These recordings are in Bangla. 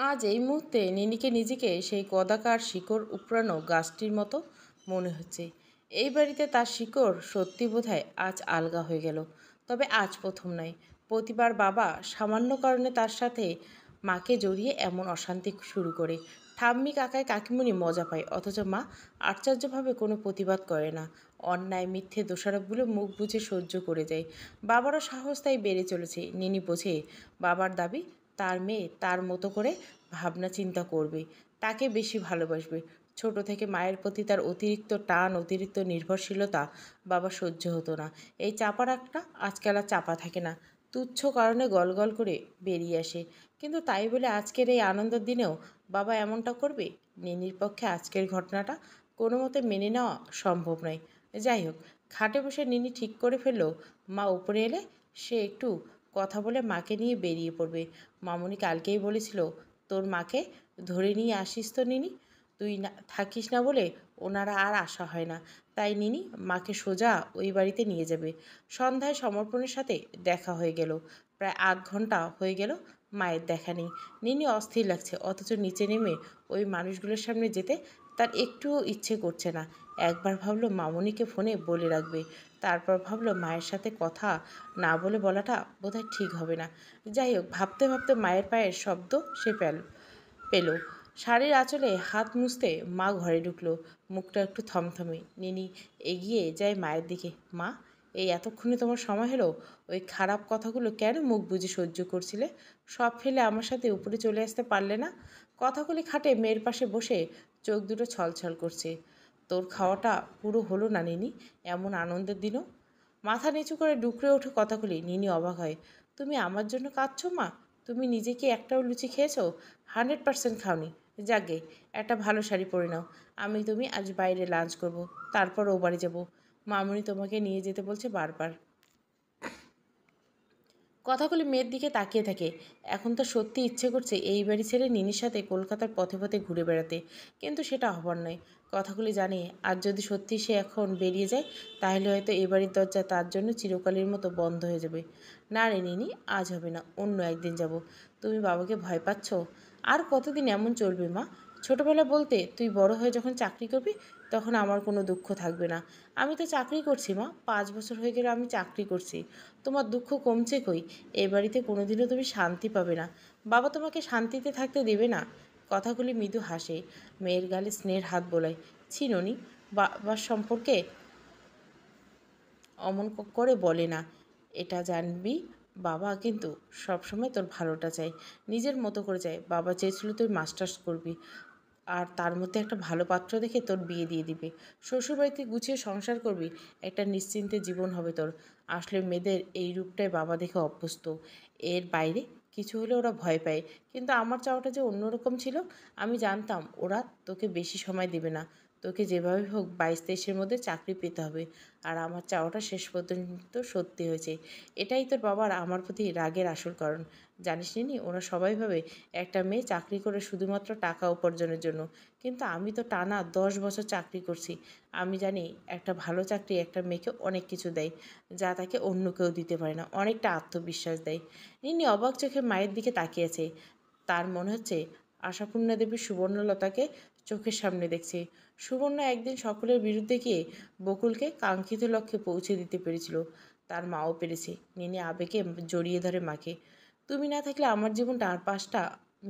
আজ এই মুহূর্তে নিনিকে নিজেকে সেই কদাকার শিকড় উপড়ানো গাছটির মতো মনে হচ্ছে। এই বাড়িতে তার শিকড় সত্যি বোধহয় আজ আলগা হয়ে গেল। তবে আজ প্রথম নয়। প্রতিবার বাবা সামান্য কারণে তার সাথে মাকে জড়িয়ে এমন অশান্তি শুরু করে। ঠাম্মি কাকায় কাকিমুনি মজা পায়, অথচ মা আশ্চর্যভাবে কোনো প্রতিবাদ করে না। অন্যায় মিথ্যে দোষারোপগুলো মুখ বুজে সহ্য করে যায়। বাবারও সাহস তাই বেড়ে চলেছে। নিনি বোঝে বাবার দাবি তার মেয়ে তার মতো করে ভাবনা চিন্তা করবে, তাকে বেশি ভালোবাসবে। ছোট থেকে মায়ের প্রতি তার অতিরিক্ত টান, অতিরিক্ত নির্ভরশীলতা বাবা সহ্য হতো না। এই চাপা রাগটা আজকাল আর চাপা থাকে না, তুচ্ছ কারণে গলগল করে বেরিয়ে আসে। কিন্তু তাই বলে আজকের এই আনন্দের দিনেও বাবা এমনটা করবে? নিনির পক্ষে আজকের ঘটনাটা কোনো মতে মেনে নেওয়া সম্ভব নয়। যাই হোক, খাটে বসে নিনি ঠিক করে ফেলল মা উপরে এলে সে একটু কথা বলে মাকে নিয়ে বেরিয়ে পড়বে। মামুনি কালকেই বলেছিল তোর মাকে ধরে নিয়ে আসিস তো নিনি, তুই না থাকিস না বলে ওনারা আর আসা হয় না। তাই নিনি মাকে সোজা ওই বাড়িতে নিয়ে যাবে। সন্ধ্যায় সমর্পণের সাথে দেখা হয়ে গেল। প্রায় আধ ঘন্টা হয়ে গেল মায়ের দেখা নেই। নিনি অস্থির লাগছে, অথচ নিচে নেমে ওই মানুষগুলোর সামনে যেতে তার একটুও ইচ্ছে করছে না। একবার ভাবলো মামুনিকে ফোনে বলে রাখবে, তারপর ভাবলো মায়ের সাথে কথা না বলে বলাটা বোধহয় ঠিক হবে না। যাই হোক, ভাবতে ভাবতে মায়ের পায়ের শব্দ সে পেল। শাড়ির আঁচলে হাত মুছতে মা ঘরে ঢুকলো, মুখটা একটু থমথমে। নিনি এগিয়ে যায় মায়ের দিকে। মা, এই এতক্ষণে তোমার সময় হলো? ওই খারাপ কথাগুলো কেন মুখ বুজে সহ্য করছিলে? সব ফেলে আমার সাথে উপরে চলে আসতে পারলে না? কথাগুলি খাটে মেয়ের পাশে বসে চোখ দুটো ছলছল করছে। তোর খাওয়াটা পুরো হলো না নিনি, এমন আনন্দের দিনও? মাথা নিচু করে ডুকরে ওঠে কথাগুলি। নিনি অবাক হয়। তুমি আমার জন্য কাঁদছো মা? তুমি নিজে কি একটাও লুচি খেয়েছো? 100% খাওনি। যাকগে, একটা ভালো শাড়ি পরে নাও। তুমি আজ বাইরে লাঞ্চ করব, তারপর ও বাড়ি যাব। মামুনি তোমাকে নিয়ে যেতে বলছে বারবার। কথাগুলি মেয়ের দিকে তাকিয়ে থাকে। এখন তো সত্যি ইচ্ছে করছে এই বাড়ি ছেড়ে নিনির সাথে কলকাতার পথে পথে ঘুরে বেড়াতে, কিন্তু সেটা হবার নয়। কথাগুলি জানে আর যদি সত্যি সে এখন বেরিয়ে যায়, তাহলে হয়তো এ বাড়ির দরজা তার জন্য চিরকালের মতো বন্ধ হয়ে যাবে। না রে নিনি, আজ হবে না, অন্য একদিন যাব। তুমি বাবাকে ভয় পাচ্ছ? আর কতদিন এমন চলবে মা? ছোটবেলা বলতে তুই বড় হয়ে যখন চাকরি করবি তখন আমার কোনো দুঃখ থাকবে না। আমি তো চাকরি করছি মা, 5 বছর হয়ে গেলে আমি চাকরি করছি। তোমার দুঃখ কমছে কই? এ বাড়িতে কোনোদিনও তুমি শান্তি পাবে না। বাবা তোমাকে শান্তিতে থাকতে দেবে না। কথাগুলি মৃদু হাসে, মেয়ের গালে স্নেহের হাত বোলায়। ছি ননি, বাবার সম্পর্কে অমন করে বলে না। এটা জানবি, বাবা কিন্তু সবসময় তোর ভালোটা চায়, নিজের মতো করে চায়। বাবা চেয়েছিল তুই মাস্টার্স করবি, আর তার মধ্যে একটা ভালো পাত্র দেখে তোর বিয়ে দিয়ে দিবে। শ্বশুরবাড়িতে গুছিয়ে সংসার করবি, একটা নিশ্চিন্তে জীবন হবে তোর। আসলে মেয়েদের এই রূপটাই বাবা দেখে অভ্যস্ত। এর বাইরে কিছু হলে ওরা ভয় পায়। কিন্তু আমার চাওয়াটা যে অন্যরকম ছিল। আমি জানতাম ওরা তোকে বেশি সময় দেবে না। তোকে যেভাবে হোক 22-23-এর মধ্যে চাকরি পেতে হবে। আর আমার চাওয়াটা শেষ পর্যন্ত সত্যি হয়েছে। এটাই তোর বাবার আমার প্রতি রাগের আসল কারণ। জানিস নি, ওরা সবাই ভাবে একটা মেয়ে চাকরি করে শুধুমাত্র টাকা উপার্জনের জন্য। কিন্তু আমি তো টানা 10 বছর চাকরি করছি। আমি জানি একটা ভালো চাকরি একটা মেয়েকে অনেক কিছু দেয়, যা তাকে অন্য কেউ দিতে পারে না। অনেকটা আত্মবিশ্বাস দেয়। নিনি অবাক চোখে মায়ের দিকে তাকিয়েছে। তার মনে হচ্ছে আশাপূর্ণা দেবী সুবর্ণলতাকে চোখের সামনে দেখছে। সুবর্ণ একদিন সকলের বিরুদ্ধে গিয়ে বকুলকে কাঙ্ক্ষিত লক্ষ্যে পৌঁছে দিতে পেরেছিল। তার মাও পেরেছে। নিনি আবেগে জড়িয়ে ধরে মাকে। তুমি না থাকলে আমার জীবনটা আর 5টা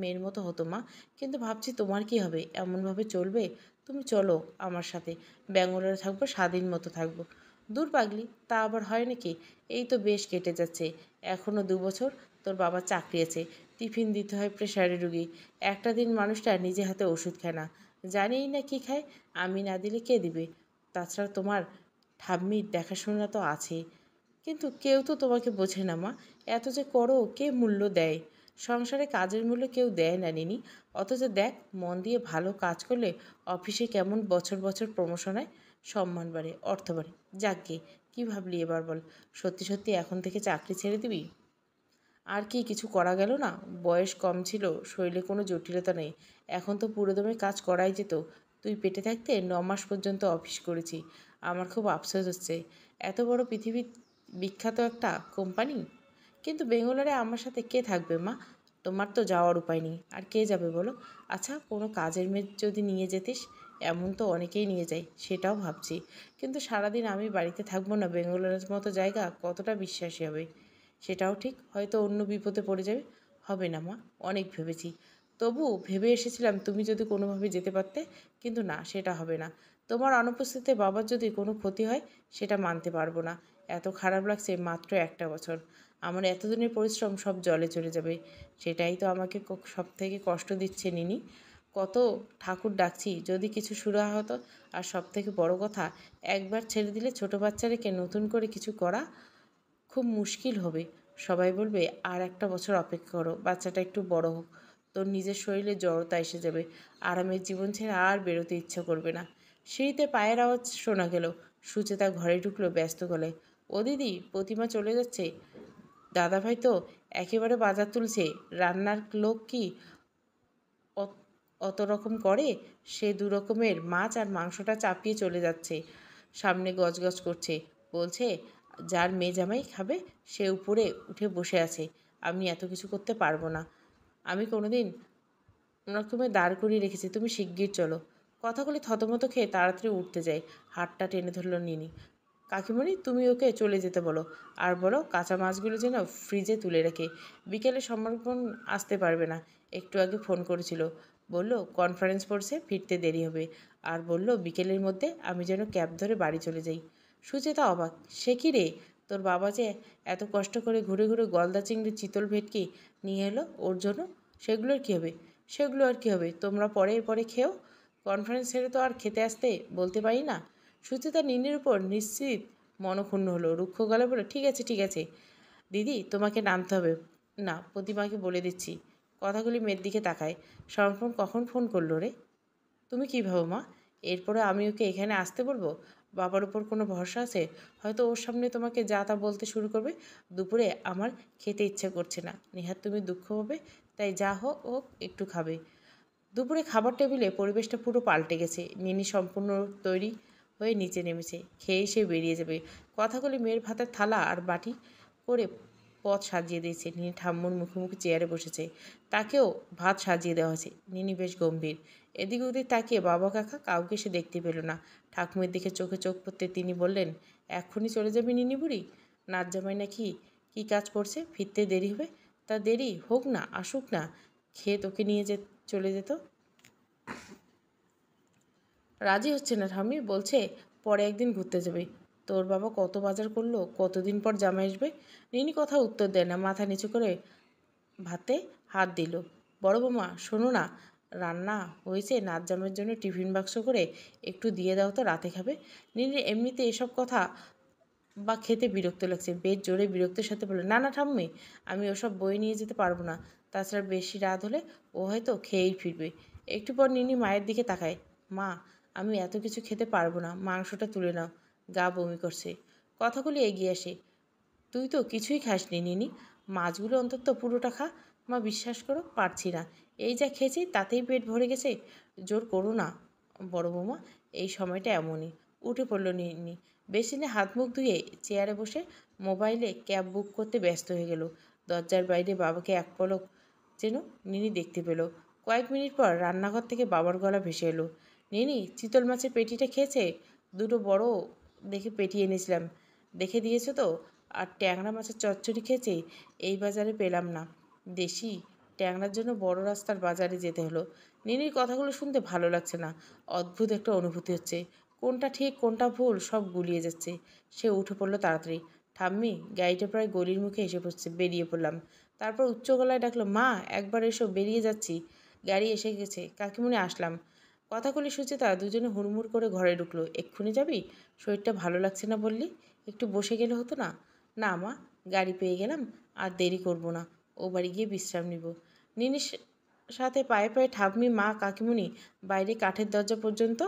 মেয়ের মতো হতো মা। কিন্তু ভাবছি তোমার কি হবে? এমনভাবে চলবে? তুমি চলো আমার সাথে, ব্যাঙ্গালোরে থাকবো, স্বাধীন মতো থাকবো। দূর পাগলি, তা আবার হয় নাকি? এই তো বেশ কেটে যাচ্ছে। এখনও 2 বছর তোর বাবার চাকরি আছে, টিফিন দিতে হয় প্রেশারের রুগী। একটা দিন মানুষটা নিজে হাতে ওষুধ খায় না, জানিই না কি খায়। আমি না দিলে কে দিবে? তাছাড়া তোমার ঠাম্মির দেখাশোনা তো আছে। কিন্তু কেউ তো তোমাকে বোঝে না মা। এত যে করো, কে মূল্য দেয়? সংসারে কাজের মূল্য কেউ দেয় না নিনি। অথচ দেখ, মন দিয়ে ভালো কাজ করলে অফিসে কেমন বছর বছর প্রমোশন হয়, সম্মান বাড়ে, অর্থ বাড়ে। যাকগে, কী ভাবলি এবার বল? সত্যি সত্যি এখন থেকে চাকরি ছেড়ে দিবি? আর কি কিছু করা গেল না? বয়স কম ছিল, শরীরে কোনো জটিলতা নেই। এখন তো পুরোদমে কাজ করাই যেত। তুই পেটে থাকতে 9 মাস পর্যন্ত অফিস করেছি। আমার খুব আফসোস হচ্ছে। এত বড় পৃথিবী বিখ্যাত একটা কোম্পানি, কিন্তু বেঙ্গালোরে আমার সাথে কে থাকবে মা? তোমার তো যাওয়ার উপায় নেই, আর কে যাবে বলো? আচ্ছা, কোনো কাজের মেয়ে যদি নিয়ে যেতিস। এমন তো অনেকেই নিয়ে যায়, সেটাও ভাবছি। কিন্তু সারাদিন আমি বাড়িতে থাকবো না, বেঙ্গালোরের মতো জায়গা কতটা বিশ্বাসী হবে? সেটাও ঠিক, হয়তো অন্য বিপদে পড়ে যাবে। হবে না মা, অনেক ভেবেছি। তবু ভেবে এসেছিলাম তুমি যদি কোনোভাবে যেতে পারতে, কিন্তু না, সেটা হবে না। তোমার অনুপস্থিতিতে বাবার যদি কোনো ক্ষতি হয়, সেটা মানতে পারবো না। এত খারাপ লাগছে, মাত্র একটা বছর। আমার এতদিনের পরিশ্রম সব জলে চলে যাবে। সেটাই তো আমাকে সব থেকে কষ্ট দিচ্ছে নিনি। কত ঠাকুর ডাকছি যদি কিছু সুরা হতো। আর সব থেকে বড় কথা, একবার ছেড়ে দিলে ছোট বাচ্চা রেখে নতুন করে কিছু করা খুব মুশকিল হবে। সবাই বলবে আর একটা বছর অপেক্ষা করো, বাচ্চাটা একটু বড় হোক, তোর নিজের শরীরে জড়তা এসে যাবে, আরামের জীবন ছেড়ে আর বেরোতে ইচ্ছা করবে না। সিঁড়িতে পায়ের আওয়াজ শোনা গেল। সুচেতা ঘরে ঢুকলো ব্যস্ত গলায়। ও দিদি, প্রতিমা চলে যাচ্ছে। দাদাভাই তো একেবারে বাজার তুলছে। রান্নার লোক কি অত রকম করে? সে দু রকমের মাছ আর মাংসটা চাপিয়ে চলে যাচ্ছে, সামনে গজগজ করছে। বলছে যার মেয়ে জামাই খাবে সে উপরে উঠে বসে আছে, আমি এত কিছু করতে পারবো না। আমি কোনোদিন রকমে দাঁড় করিয়ে রেখেছি, তুমি শিগগির চলো। কথাগুলি থতমত খেয়ে তাড়াতাড়ি উঠতে যায়। হাতটা টেনে ধরল নিনি। কাকিমণি, তুমি ওকে চলে যেতে বলো। আর বলো কাঁচা মাছগুলো যেন ফ্রিজে তুলে রাখে। বিকেলে সমর্পণ আসতে পারবে না, একটু আগে ফোন করেছিল। বলল কনফারেন্স পড়ছে, ফিরতে দেরি হবে। আর বলল বিকেলের মধ্যে আমি যেন ক্যাব ধরে বাড়ি চলে যাই। সুচেতা অবাক। সে কি রে, তোর বাবা যে এত কষ্ট করে ঘুরে ঘুরে গলদা চিংড়ি চিতল ভেটকি নিয়ে এলো ওর জন্য, সেগুলোর কী হবে? সেগুলো আর কী হবে, তোমরা পরে পরে খেও। কনফারেন্স ছেড়ে তো আর খেতে আসতে বলতে পারি না। সুচেতা নিনির উপর নিশ্চিত মনক্ষুণ্ণ হলো। রুক্ষ গলা বলে ঠিক আছে ঠিক আছে দিদি, তোমাকে নামতে হবে না, প্রতিমাকে বলে দিচ্ছি। কথাগুলি মেয়ের দিকে তাকায়। সমর্পণ কখন ফোন করলো রে? তুমি কী ভাবো মা, এরপরে আমি ওকে এখানে আসতে বলবো? বাবার উপর কোনো ভরসা আছে? হয়তো ওর সামনে তোমাকে যা তা বলতে শুরু করবে। দুপুরে আমার খেতে ইচ্ছে করছে না, নেহাত তুমি দুঃখ হবে, তাই যা হোক হোক একটু খাবে। দুপুরে খাবার টেবিলে পরিবেশটা পুরো পাল্টে গেছে। নিনি সম্পূর্ণ তৈরি হয়ে নিচে নেমেছে, খেয়েই সে বেরিয়ে যাবে। কথাগুলি মেয়ের ভাতের থালা আর বাটি করে পথ সাজিয়ে দিয়েছে। নিনি ঠাম্মুর মুখোমুখি চেয়ারে বসেছে, তাকেও ভাত সাজিয়ে দেওয়া হয়েছে। নিনি বেশ গম্ভীর। এদিক ওদিক তাকিয়ে বাবা কাকা কাউকে সে দেখতে পেল না। ঠাকুমের দিকে চোখে চোখ পড়তে তিনি বললেন, এক্ষুনি চলে যাবি নিনি বুড়ি? নাচ জামাই নাকি কী কাজ করছে, ফিরতে দেরি হবে। তা দেরি হোক না, আসুক না, খেয়ে তোকে নিয়ে চলে যেত। রাজি হচ্ছে না ঠাম্মি, বলছে পরে একদিন ঘুরতে যাবে। তোর বাবা কত বাজার করলো, কতদিন পর জামাই আসবে। নিনি কথা উত্তর দেয় না, মাথা নিচু করে ভাতে হাত দিল। বড় বৌমা শোনো না, রান্না হয়েছে, নাচ জামের জন্য টিফিন বাক্স করে একটু দিয়ে দাও তো, রাতে খাবে। নিনি এমনিতে এসব কথা বা খেতে বিরক্ত লাগছে, বেশ জোরে বিরক্তের সাথে বলে, না না ঠাম্মি, আমি ওসব বই নিয়ে যেতে পারবো না। তাছাড়া বেশি রাত হলে ও হয়তো খেয়েই ফিরবে। একটু পর নিনি মায়ের দিকে তাকায়। মা, আমি এত কিছু খেতে পারবো না, মাংসটা তুলে নাও, গা বমি করছে। কথাগুলি এগিয়ে আসে। তুই তো কিছুই খাসনি নিনি, মাছগুলো অন্তত পুরোটা খা। মা, বিশ্বাস করো পারছি না, এই যা খেয়েছি তাতেই পেট ভরে গেছে। জোর করো না বড় বৌমা, এই সময়টা এমনই। উঠে পড়ল নিনি। বেসিনে হাত মুখ ধুয়ে চেয়ারে বসে মোবাইলে ক্যাব বুক করতে ব্যস্ত হয়ে গেল। দরজার বাইরে বাবাকে এক পলক যেন নিনি দেখতে পেল। কয়েক মিনিট পর রান্নাঘর থেকে বাবার গলা ভেসে এলো, নিনি চিতল মাছের পেটিটা খেয়েছে? দুটো বড় দেখে পেটি এনেছিলাম, দেখে দিয়েছো তো? আর ট্যাংরা মাছের চচ্চড়ি খেয়েছে, এই বাজারে পেলাম না। দেশি ট্যাংরার জন্য বড় রাস্তার বাজারে যেতে হলো। নিনির কথাগুলো শুনতে ভালো লাগছে না, অদ্ভুত একটা অনুভূতি হচ্ছে। কোনটা ঠিক কোনটা ভুল সব গুলিয়ে যাচ্ছে। সে উঠে পড়লো তাড়াতাড়ি। ঠাম্মি, গাড়িটা প্রায় গলির মুখে এসে পড়ছে, বেরিয়ে পড়লাম। তারপর উচ্চ গলায় ডাকলো, মা একবার এসো, বেরিয়ে যাচ্ছি। গাড়ি এসে গেছে কাকিমুনি, আসলাম। কথাগুলি সুচেতা দুজনে হুড়মুড় করে ঘরে ঢুকলো। এক্ষুনি যাবি? শরীরটা ভালো লাগছে না বললি, একটু বসে গেলে হতো না? না মা, গাড়ি পেয়ে গেলাম, আর দেরি করব না, ও বাড়ি গিয়ে বিশ্রাম নিব। নিনির সাথে পায়ে পায়ে ঠাম্মি মা কাকিমুনি বাইরে কাঠের দরজা পর্যন্ত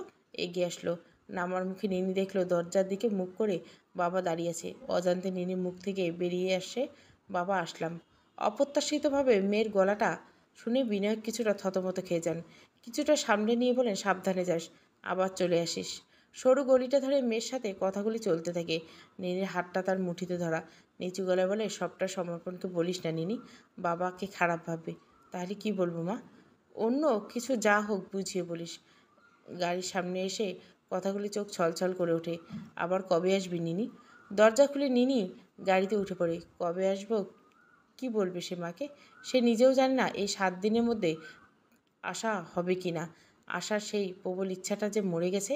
এগিয়ে আসলো। নামার মুখে নিনি দেখলো দরজার দিকে মুখ করে বাবা দাঁড়িয়ে আছে। অজান্তে নিনির মুখ থেকে বেরিয়ে আসে, বাবা আসলাম। অপ্রত্যাশিতভাবে মেয়ের গলাটা শুনে বিনয় কিছুটা থতমত খেয়ে যান। কিছুটা সামনে নিয়ে বলেন, সাবধানে যাস, আবার চলে আসিস। সরু গলিটা ধরে মেয়ের সাথে কথাগুলি চলতে থাকে। নিনির হাতটা তার মুঠিতে ধরা। নিচু গলায় বলে, সবটা সমর্পণকে বলিস না নিনি, বাবাকে খারাপ ভাববে। তাহলে কি বলবো মা? অন্য কিছু যা হোক বুঝিয়ে বলিস। গাড়ির সামনে এসে কথাগুলি চোখ ছলছল করে ওঠে। আবার কবে আসবি নিনি? দরজা খুলে নিনি গাড়িতে উঠে পড়ে। কবে আসবো কি বলবে সে মাকে? সে নিজেও জানে না এই 7 দিনের মধ্যে আসা হবে কি না। আসার সেই প্রবল ইচ্ছাটা যে মরে গেছে।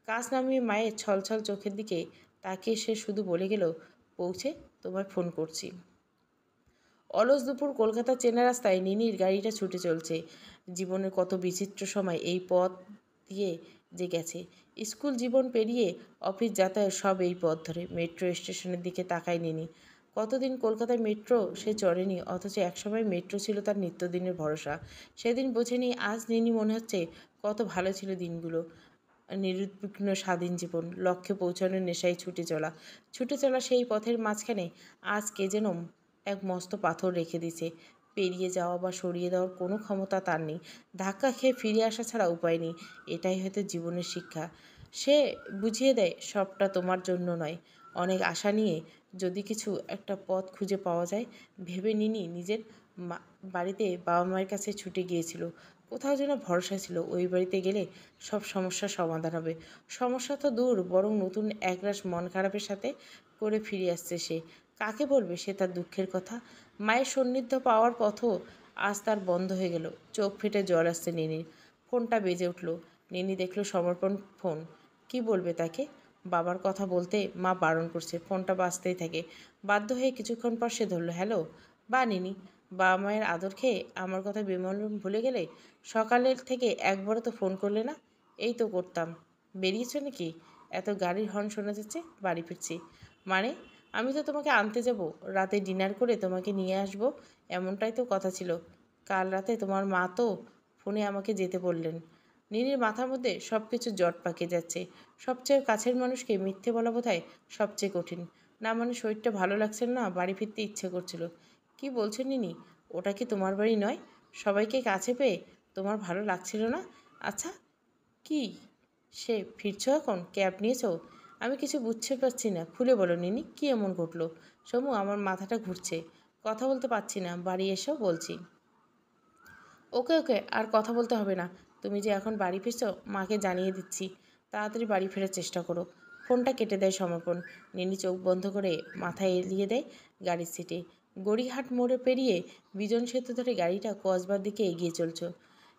কাজ নামিয়ে মায়ের ছলছল চোখের দিকে তাকিয়ে সে শুধু বলে গেল, পৌঁছে তোমায় ফোন করছি। অলস দুপুর কলকাতা চেনা রাস্তায় নিনির গাড়িটা ছুটে চলছে। জীবনের কত বিচিত্র সময় এই পথ দিয়ে যে গেছে। স্কুল জীবন পেরিয়ে অফিস যাতায়াত সব এই পথ ধরে। মেট্রো স্টেশনের দিকে তাকায় নিনি। কতদিন কলকাতায় মেট্রো সে চড়েনি, অথচ একসময় মেট্রো ছিল তার নিত্যদিনের ভরসা। সেদিন বোঝেনি, আজ নিনি মনে হচ্ছে কত ভালো ছিল দিনগুলো। নিরুদ্বিগ্ন স্বাধীন জীবন, লক্ষ্যে পৌঁছানোর নেশায় ছুটে চলা সেই পথের মাঝখানে আজ কে যেন এক মস্ত পাথর রেখে দিছে। পেরিয়ে যাওয়া বা সরিয়ে দেওয়ার কোনো ক্ষমতা তার নেই। ধাক্কা খেয়ে ফিরে আসা ছাড়া উপায় নেই। এটাই হয়তো জীবনের শিক্ষা। সে বুঝিয়ে দেয়, সবটা তোমার জন্য নয়। অনেক আশা নিয়ে যদি কিছু একটা পথ খুঁজে পাওয়া যায়, ভেবে নিনি নিজের বাড়িতে বাবা মায়ের কাছে ছুটে গিয়েছিল। কোথাও যেন ভরসা ছিল ওই বাড়িতে গেলে সব সমস্যার সমাধান হবে। সমস্যা তো দূর, বরং নতুন একরাশ মন খারাপের সাথে করে ফিরে আসছে সে। কাকে বলবে সে তার দুঃখের কথা? মায়ের সান্নিধ্য পাওয়ার পথও আজ তার বন্ধ হয়ে গেল। চোখ ফেটে জল আসছে নিনির। ফোনটা বেজে উঠল। নিনি দেখল সমর্পণ ফোন। কি বলবে তাকে? বাবার কথা বলতে মা বারণ করছে। ফোনটা বাজতেই থাকে। বাধ্য হয়ে কিছুক্ষণ পর সে ধরল। হ্যালো। বা নিনি, বাবা মায়ের আদর খেয়ে আমার কথা বেমালুম ভুলে গেলে? সকালের থেকে একবারও তো ফোন করলে না। এই তো করতাম। বেরিয়েছ নাকি? এত গাড়ির হর্ন শোনা যাচ্ছে। বাড়ি ফিরছি। মানে? আমি তো তোমাকে আনতে যাব, রাতে ডিনার করে তোমাকে নিয়ে আসব, এমনটাই তো কথা ছিল। কাল রাতে তোমার মা তো ফোনে আমাকে যেতে বললেন। নিনির মাথার মধ্যে সব কিছু জট পাকিয়ে যাচ্ছে। সবচেয়ে কাছের মানুষকে মিথ্যে বলা বোধহয় সবচেয়ে কঠিন। না মানে শরীরটা ভালো লাগছিল না, বাড়ি ফিরতে ইচ্ছে করছিল। কি বলছেন নিনি? ওটা কি তোমার বাড়ি নয়? সবাইকে কাছে পেয়ে তোমার ভালো লাগছিল না? আচ্ছা, কি সে ফিরছ এখন? ক্যাব নিয়েছ? আমি কিছু বুঝতে পারছি না, খুলে বলো নিনি, কি এমন ঘটলো? সমু, আমার মাথাটা ঘুরছে, কথা বলতে পারছি না, বাড়ি এসেও বলছি। ওকে ওকে, আর কথা বলতে হবে না। তুমি যে এখন বাড়ি ফিরছো মাকে জানিয়ে দিচ্ছি। তাড়াতাড়ি বাড়ি ফেরার চেষ্টা করো। ফোনটা কেটে দেয় সমর্পণ। নিনি চোখ বন্ধ করে মাথা এলিয়ে দেয় গাড়ির সিটে। গড়িহাট মোড়ে পেরিয়ে বিজন সেতু ধরে গাড়িটা কসবার দিকে এগিয়ে চলছ।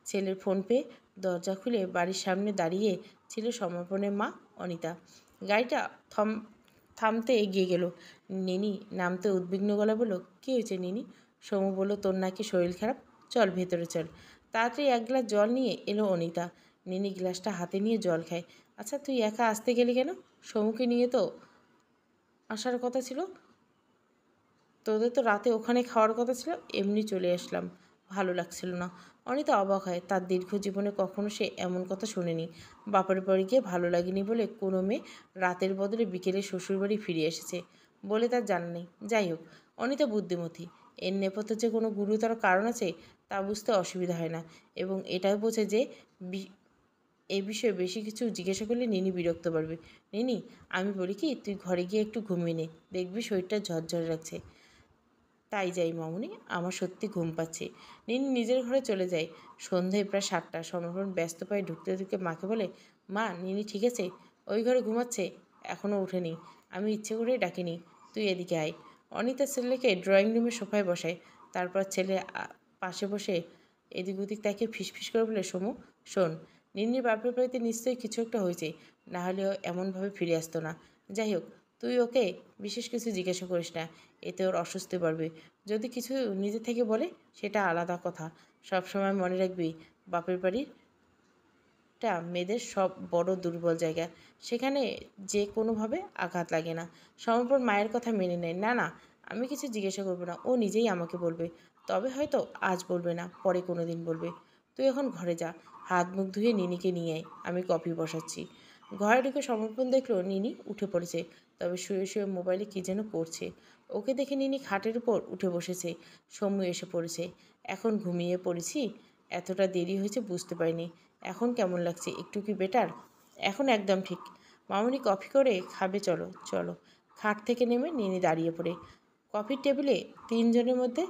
ছেলের ফোন পেয়ে দরজা খুলে বাড়ির সামনে দাঁড়িয়ে ছিল সমর্পণের মা অনিতা। গাড়িটা থামতে এগিয়ে গেল। নিনি নামতে উদ্বিগ্ন গলা বলল, কী হয়েছে নিনি? সমু বলল, তোর নাকি শরীর খারাপ, চল ভেতরে চল। তাড়াতাড়ি এক গ্লাস জল নিয়ে এলো অনিতা। নিনি গ্লাসটা হাতে নিয়ে জল খায়। আচ্ছা, তুই একা আসতে গেলি কেন? সমুকে নিয়ে তো আসার কথা ছিল। তোদের তো রাতে ওখানে খাওয়ার কথা ছিল। এমনি চলে আসলাম, ভালো লাগছিল না। অনিতা অবাক হয়। তার দীর্ঘ জীবনে কখনো সে এমন কথা শোনেনি। বাপের বাড়ি গিয়ে ভালো লাগেনি বলে কোনো মেয়ে রাতের বদলে বিকেলে শ্বশুরবাড়ি ফিরে এসেছে বলে তার জানা নেই। যাই হোক, অনিতা বুদ্ধিমতী। এর নেপথ্যে যে কোনো গুরুতর কারণ আছে তা বুঝতে অসুবিধা হয় না, এবং এটাও বোঝে যে এই বিষয়ে বেশি কিছু জিজ্ঞাসা করলে নিনি বিরক্ত পারবে। নিনি, আমি বলি কি, তুই ঘরে গিয়ে একটু ঘুমিয়ে নে, দেখবি শরীরটা ঝরঝরে রাখছে। তাই যাই মামুনি, আমার সত্যি ঘুম পাচ্ছে। নিনি নিজের ঘরে চলে যায়। সন্ধ্যায় প্রায় 7টা। সমর্পণ ব্যস্ত পায়ে ঢুকতে ঢুকে মাকে বলে, মা, নিনি ঠিক আছে, ওই ঘরে ঘুমাচ্ছে, এখনও ওঠেনি। আমি ইচ্ছে করেই ডাকিনি। তুই এদিকে আয়। অনিতা ছেলেকে ড্রয়িং রুমে সোফায় বসায়। তারপর ছেলে পাশে বসে এদিক ওদিক তাকে ফিসফিস করে বলে, সমু শোন, নিন্নির বাপের বাড়িতে নিশ্চয়ই কিছু একটা হয়েছে, না হলেও এমনভাবে ফিরে আসতো না। যাই হোক, তুই ওকে বিশেষ কিছু জিজ্ঞাসা করিস না, এতে ওর অস্বস্তি বাড়বে। যদি কিছু নিজে থেকে বলে সেটা আলাদা কথা। সবসময় মনে রাখবি, বাপের বাড়িটা মেয়েদের সব বড় দুর্বল জায়গা, সেখানে যে কোনোভাবে আঘাত লাগে না। সমর্পণ মায়ের কথা মেনে নেয়। না না, আমি কিছু জিজ্ঞাসা করবো না, ও নিজেই আমাকে বলবে। তবে হয়তো আজ বলবে না, পরে কোনো দিন বলবে। তুই এখন ঘরে যা, হাত মুখ ধুয়ে নিনিকে নিয়ে আয়, আমি কফি বসাচ্ছি। ঘরে ঢুকে সমর্পণ দেখলো নিনি উঠে পড়েছে, তবে শুয়ে শুয়ে মোবাইলে কী যেন করছে। ওকে দেখে নিনি খাটের উপর উঠে বসেছে। সমু এসে পড়েছে। এখন ঘুমিয়ে পড়েছি, এতটা দেরি হয়েছে বুঝতে পারিনি। এখন কেমন লাগছে, একটু কি বেটার? এখন একদম ঠিক। মামুনি কফি করে খাবে, চলো চলো। খাট থেকে নেমে নিনি দাঁড়িয়ে পড়ে। কফির টেবিলে তিনজনের মধ্যে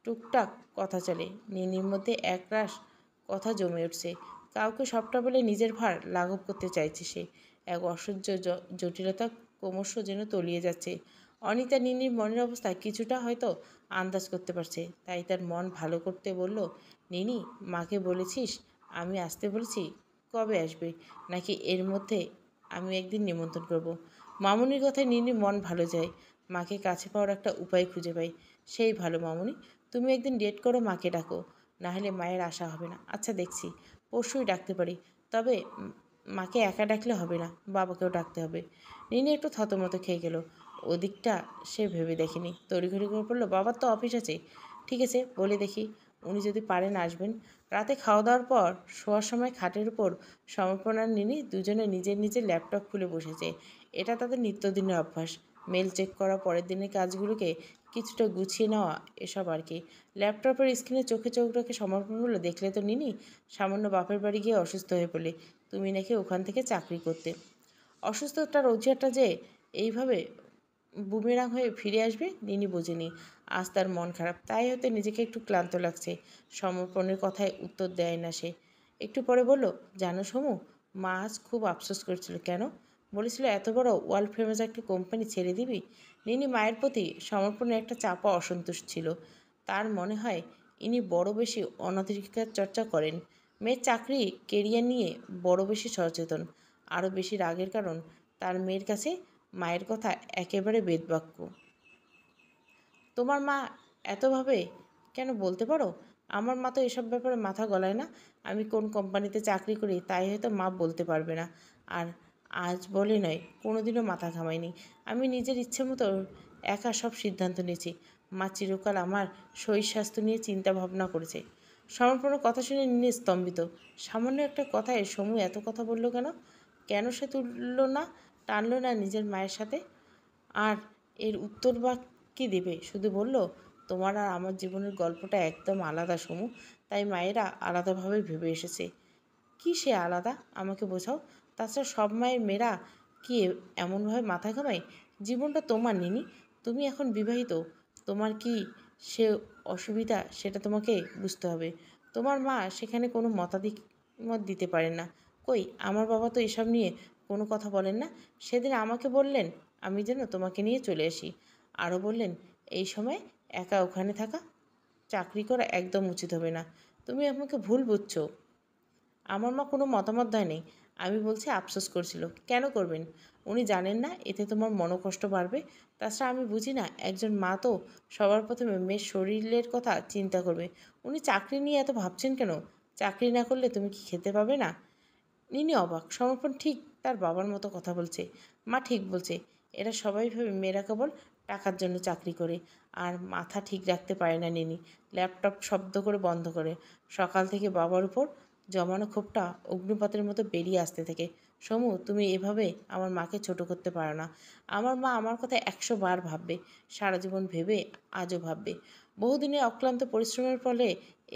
টুকটাক কথা চলে। নিনির মধ্যে একরাশ কথা জমে উঠছে। কাউকে সবটা বলে নিজের ভার লাঘব করতে চাইছে সে। এক অসহ্য জটিলতা ক্রমশ যেন তলিয়ে যাচ্ছে। অনিতা নিনির মনের অবস্থা কিছুটা হয়তো আন্দাজ করতে পারছে, তাই তার মন ভালো করতে বলল, নিনি, মাকে বলেছিস আমি আসতে বলেছি? কবে আসবে? নাকি এর মধ্যে আমি একদিন নিমন্ত্রণ করব? মামুনির কথায় নিনির মন ভালো যায়। মাকে কাছে পাওয়ার একটা উপায় খুঁজে পাই। সেই ভালো মামুনি, তুমি একদিন ডেট করো, মাকে ডাকো, না হলে মায়ের আশা হবে না। আচ্ছা দেখছি, পরশুই ডাকতে পারি। তবে মাকে একা ডাকলে হবে না, বাবাকেও ডাকতে হবে। নিনি একটু থতমত খেয়ে গেল। ওদিকটা সে ভেবে দেখেনি। তড়িঘড়ি করে পড়লো, বাবার তো অফিস আছে। ঠিক আছে, বলে দেখি, উনি যদি পারেন আসবেন। রাতে খাওয়া দাওয়ার পর শোয়ার সময় খাটের উপর সমর্পণ আর নিনি দুজনে নিজের নিজের ল্যাপটপ খুলে বসেছে। এটা তাদের নিত্যদিনের অভ্যাস। মেল চেক করা, পরের দিনের কাজগুলোকে কিছুটা গুছিয়ে নেওয়া, এসব আর কি। ল্যাপটপের স্ক্রিনে চোখে চোখ রেখে সমর্পণ বলল, দেখলে তো নিনি, সামান্য বাপের বাড়ি গিয়ে অসুস্থ হয়ে পড়লে। তুমি নাকি ওখান থেকে চাকরি করতে। অসুস্থতার অজুহাতটা যে এইভাবে বুমেরাং হয়ে ফিরে আসবে নিনি বোঝেনি। আজ তার মন খারাপ, তাই হয়তো নিজেকে একটু ক্লান্ত লাগছে। সমর্পণের কথায় উত্তর দেয় না সে। একটু পরে বলল, জানো সমু, মা আজ খুব আফসোস করেছিল। কেন? বলেছিল এত বড় ওয়ার্ল্ড ফেমাস একটা কোম্পানি ছেড়ে দিবি। নিনি মায়ের প্রতি সমর্পণের একটা চাপা অসন্তোষ ছিল। তার মনে হয় ইনি বড় বেশি অনধিকার চর্চা করেন। মেয়ের চাকরি কেরিয়ার নিয়ে বড় বেশি সচেতন। আরও বেশি রাগের কারণ, তার মেয়ের কাছে মায়ের কথা একেবারে বেদবাক্য। তোমার মা এতভাবে কেন বলতে পারো? আমার মা তো এসব ব্যাপারে মাথা গলায় না। আমি কোন কোম্পানিতে চাকরি করি তাই হয়তো মা বলতে পারবে না। আর আজ বলে নয়, কোনোদিনও মাথা ঘামায়নি। আমি নিজের ইচ্ছে মতো একা সব সিদ্ধান্ত নিয়েছি। মা চিরকাল আমার শরীর স্বাস্থ্য নিয়ে চিন্তা ভাবনা করেছে। সমর্পণের কথা শুনে নিয়ে স্তম্ভিত। সামান্য একটা কথায় সমু এত কথা বলল কেন? কেন সে তুলল না, টানল না নিজের মায়ের সাথে? আর এর উত্তর বা কী দেবে? শুধু বলল, তোমার আর আমার জীবনের গল্পটা একদম আলাদা সমু, তাই মায়েরা আলাদাভাবে ভেবে এসেছে। কী সে আলাদা? আমাকে বোঝাও। তাছাড়া সব মায়ের মেয়েরা কি এমনভাবে মাথা ঘামায়? জীবনটা তোমার নিনি, তুমি এখন বিবাহিত। তোমার কি সে অসুবিধা সেটা তোমাকে বুঝতে হবে। তোমার মা সেখানে কোনো মত দিতে পারেন না। কই, আমার বাবা তো এসব নিয়ে কোনো কথা বলেন না। সেদিন আমাকে বললেন আমি যেন তোমাকে নিয়ে চলে আসি। আরও বললেন, এই সময় একা ওখানে থাকা, চাকরি করা একদম উচিত হবে না। তুমি আমাকে ভুল বুঝছো। আমার মা কোনো মতামত দেয়নি। আমি বলছি আফসোস করছিল। কেন করবেন? উনি জানেন না এতে তোমার মনোকষ্ট বাড়বে? তাছাড়া আমি বুঝি না, একজন মা তো সবার প্রথমে মেয়ের শরীরের কথা চিন্তা করবে। উনি চাকরি নিয়ে এত ভাবছেন কেন? চাকরি না করলে তুমি কি খেতে পাবে না? নিনি অবাক। সমর্পণ ঠিক তার বাবার মতো কথা বলছে। মা ঠিক বলছে। এরা সবাই ভাবে মেয়েরা কেবল টাকার জন্য চাকরি করে। আর মাথা ঠিক রাখতে পারে না নিনি। ল্যাপটপ শব্দ করে বন্ধ করে। সকাল থেকে বাবার উপর জমানো ক্ষোভটা অগ্নিপথের মতো বেরিয়ে আসতে থাকে। সমু, তুমি এভাবে আমার মাকে ছোট করতে পারো না। আমার মা আমার কথা 100 বার ভাববে। সারা জীবন ভেবে, আজও ভাববে। বহুদিনের অক্লান্ত পরিশ্রমের ফলে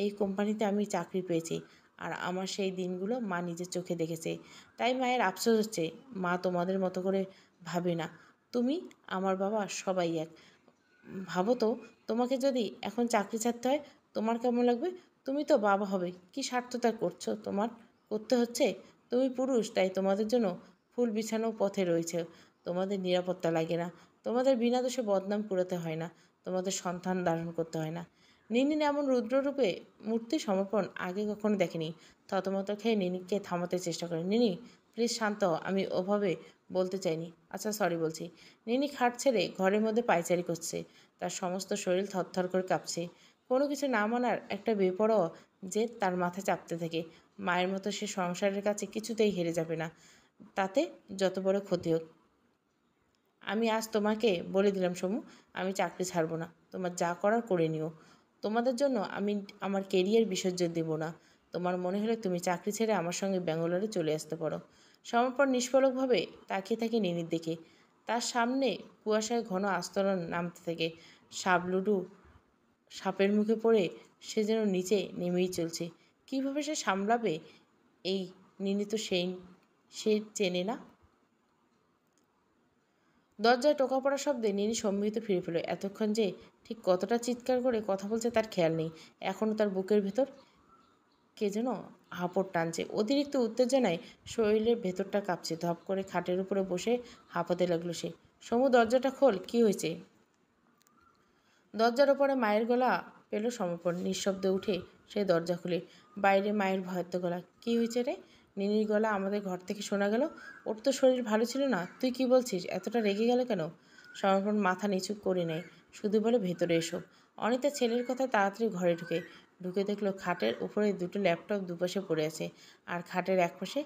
এই কোম্পানিতে আমি চাকরি পেয়েছি। আর আমার সেই দিনগুলো মা নিজের চোখে দেখেছে। তাই মায়ের আফসোস হচ্ছে, মা তোমাদের মতো করে ভাবে না। তুমি, আমার বাবা, সবাই এক। ভাবো তো, তোমাকে যদি এখন চাকরি ছাড়তে হয় তোমার কেমন লাগবে? তুমি তো বাবা হবে, কি স্বার্থতা করছো তোমার করতে হচ্ছে? তুমি পুরুষ, তাই তোমাদের জন্য ফুল বিছানো পথে রয়েছে। তোমাদের নিরাপত্তা লাগে না। তোমাদের বিনা দোষে বদনাম কুড়াতে হয় না। তোমাদের সন্তান ধারণ করতে হয় না। নিনিন এমন রুদ্ররূপে মূর্তি সমর্পণ আগে কখনো দেখেনি। থতমত খেয়ে নিনিকে থামাতে চেষ্টা করে। নিনি, প্লিজ শান্ত হও, আমি ওভাবে বলতে চাইনি। আচ্ছা, সরি বলছি। নিনি খাট ছেড়ে ঘরের মধ্যে পায়চারি করছে। তার সমস্ত শরীর থরথর করে কাঁপছে। কোনো কিছু না মানার একটা বেপরোয়া জেদ তার মাথায় চাপতে থাকে। মায়ের মতো সে সংসারের কাছে কিছুতেই হেরে যাবে না, তাতে যত বড় ক্ষতি হোক। আমি আজ তোমাকে বলে দিলাম সমু, আমি চাকরি ছাড়বো না। তোমার যা করার করে নিও। তোমাদের জন্য আমি আমার কেরিয়ার বিসর্জন দেব না। তোমার মনে হলে তুমি চাকরি ছেড়ে আমার সঙ্গে ব্যাঙ্গালোরে চলে আসতে পারো। সমর্পণ নিষ্পলকভাবে তাকিয়ে থাকে নিনির দিকে। তার সামনে কুয়াশায় ঘন আস্তরণ নামতে থাকে। সাবলুডু সাপের মুখে পড়ে সে যেন নিচে নেমেই চলছে। কীভাবে সে সামলাবে এই নিনি তো সে চেনে না। দরজায় টোকা পড়ার শব্দে নিনি সম্মিলিত ফিরে পেল। এতক্ষণ যে ঠিক কতটা চিৎকার করে কথা বলছে তার খেয়াল নেই। এখনও তার বুকের ভেতর কে যেন হাঁপড় টানছে। অতিরিক্ত উত্তেজনায় শরীরের ভেতরটা কাঁপছে। ধপ করে খাটের উপরে বসে হাঁপাতে লাগলো সে। সমু, দরজাটা খোল, কি হয়েছে? দরজার ওপরে মায়ের গলা পেল সমর্পণ। নিঃশব্দে উঠে সে দরজা খুলে। বাইরে মায়ের ভয়ার্ত গলা। কি হয়েছে রে? নিনির গলা আমাদের ঘর থেকে শোনা গেল। ওর তো শরীর ভালো ছিল না। তুই কি বলছিস? এতটা রেগে গেল কেন? সমর্পণ মাথা নিচু করে নেয়, শুধু বলে ভেতরে এসো। অনিতা ছেলের কথা তাড়াতাড়ি ঘরে ঢুকে দেখলো খাটের উপরে দুটো ল্যাপটপ দুপাশে পড়ে আছে, আর খাটের একপাশে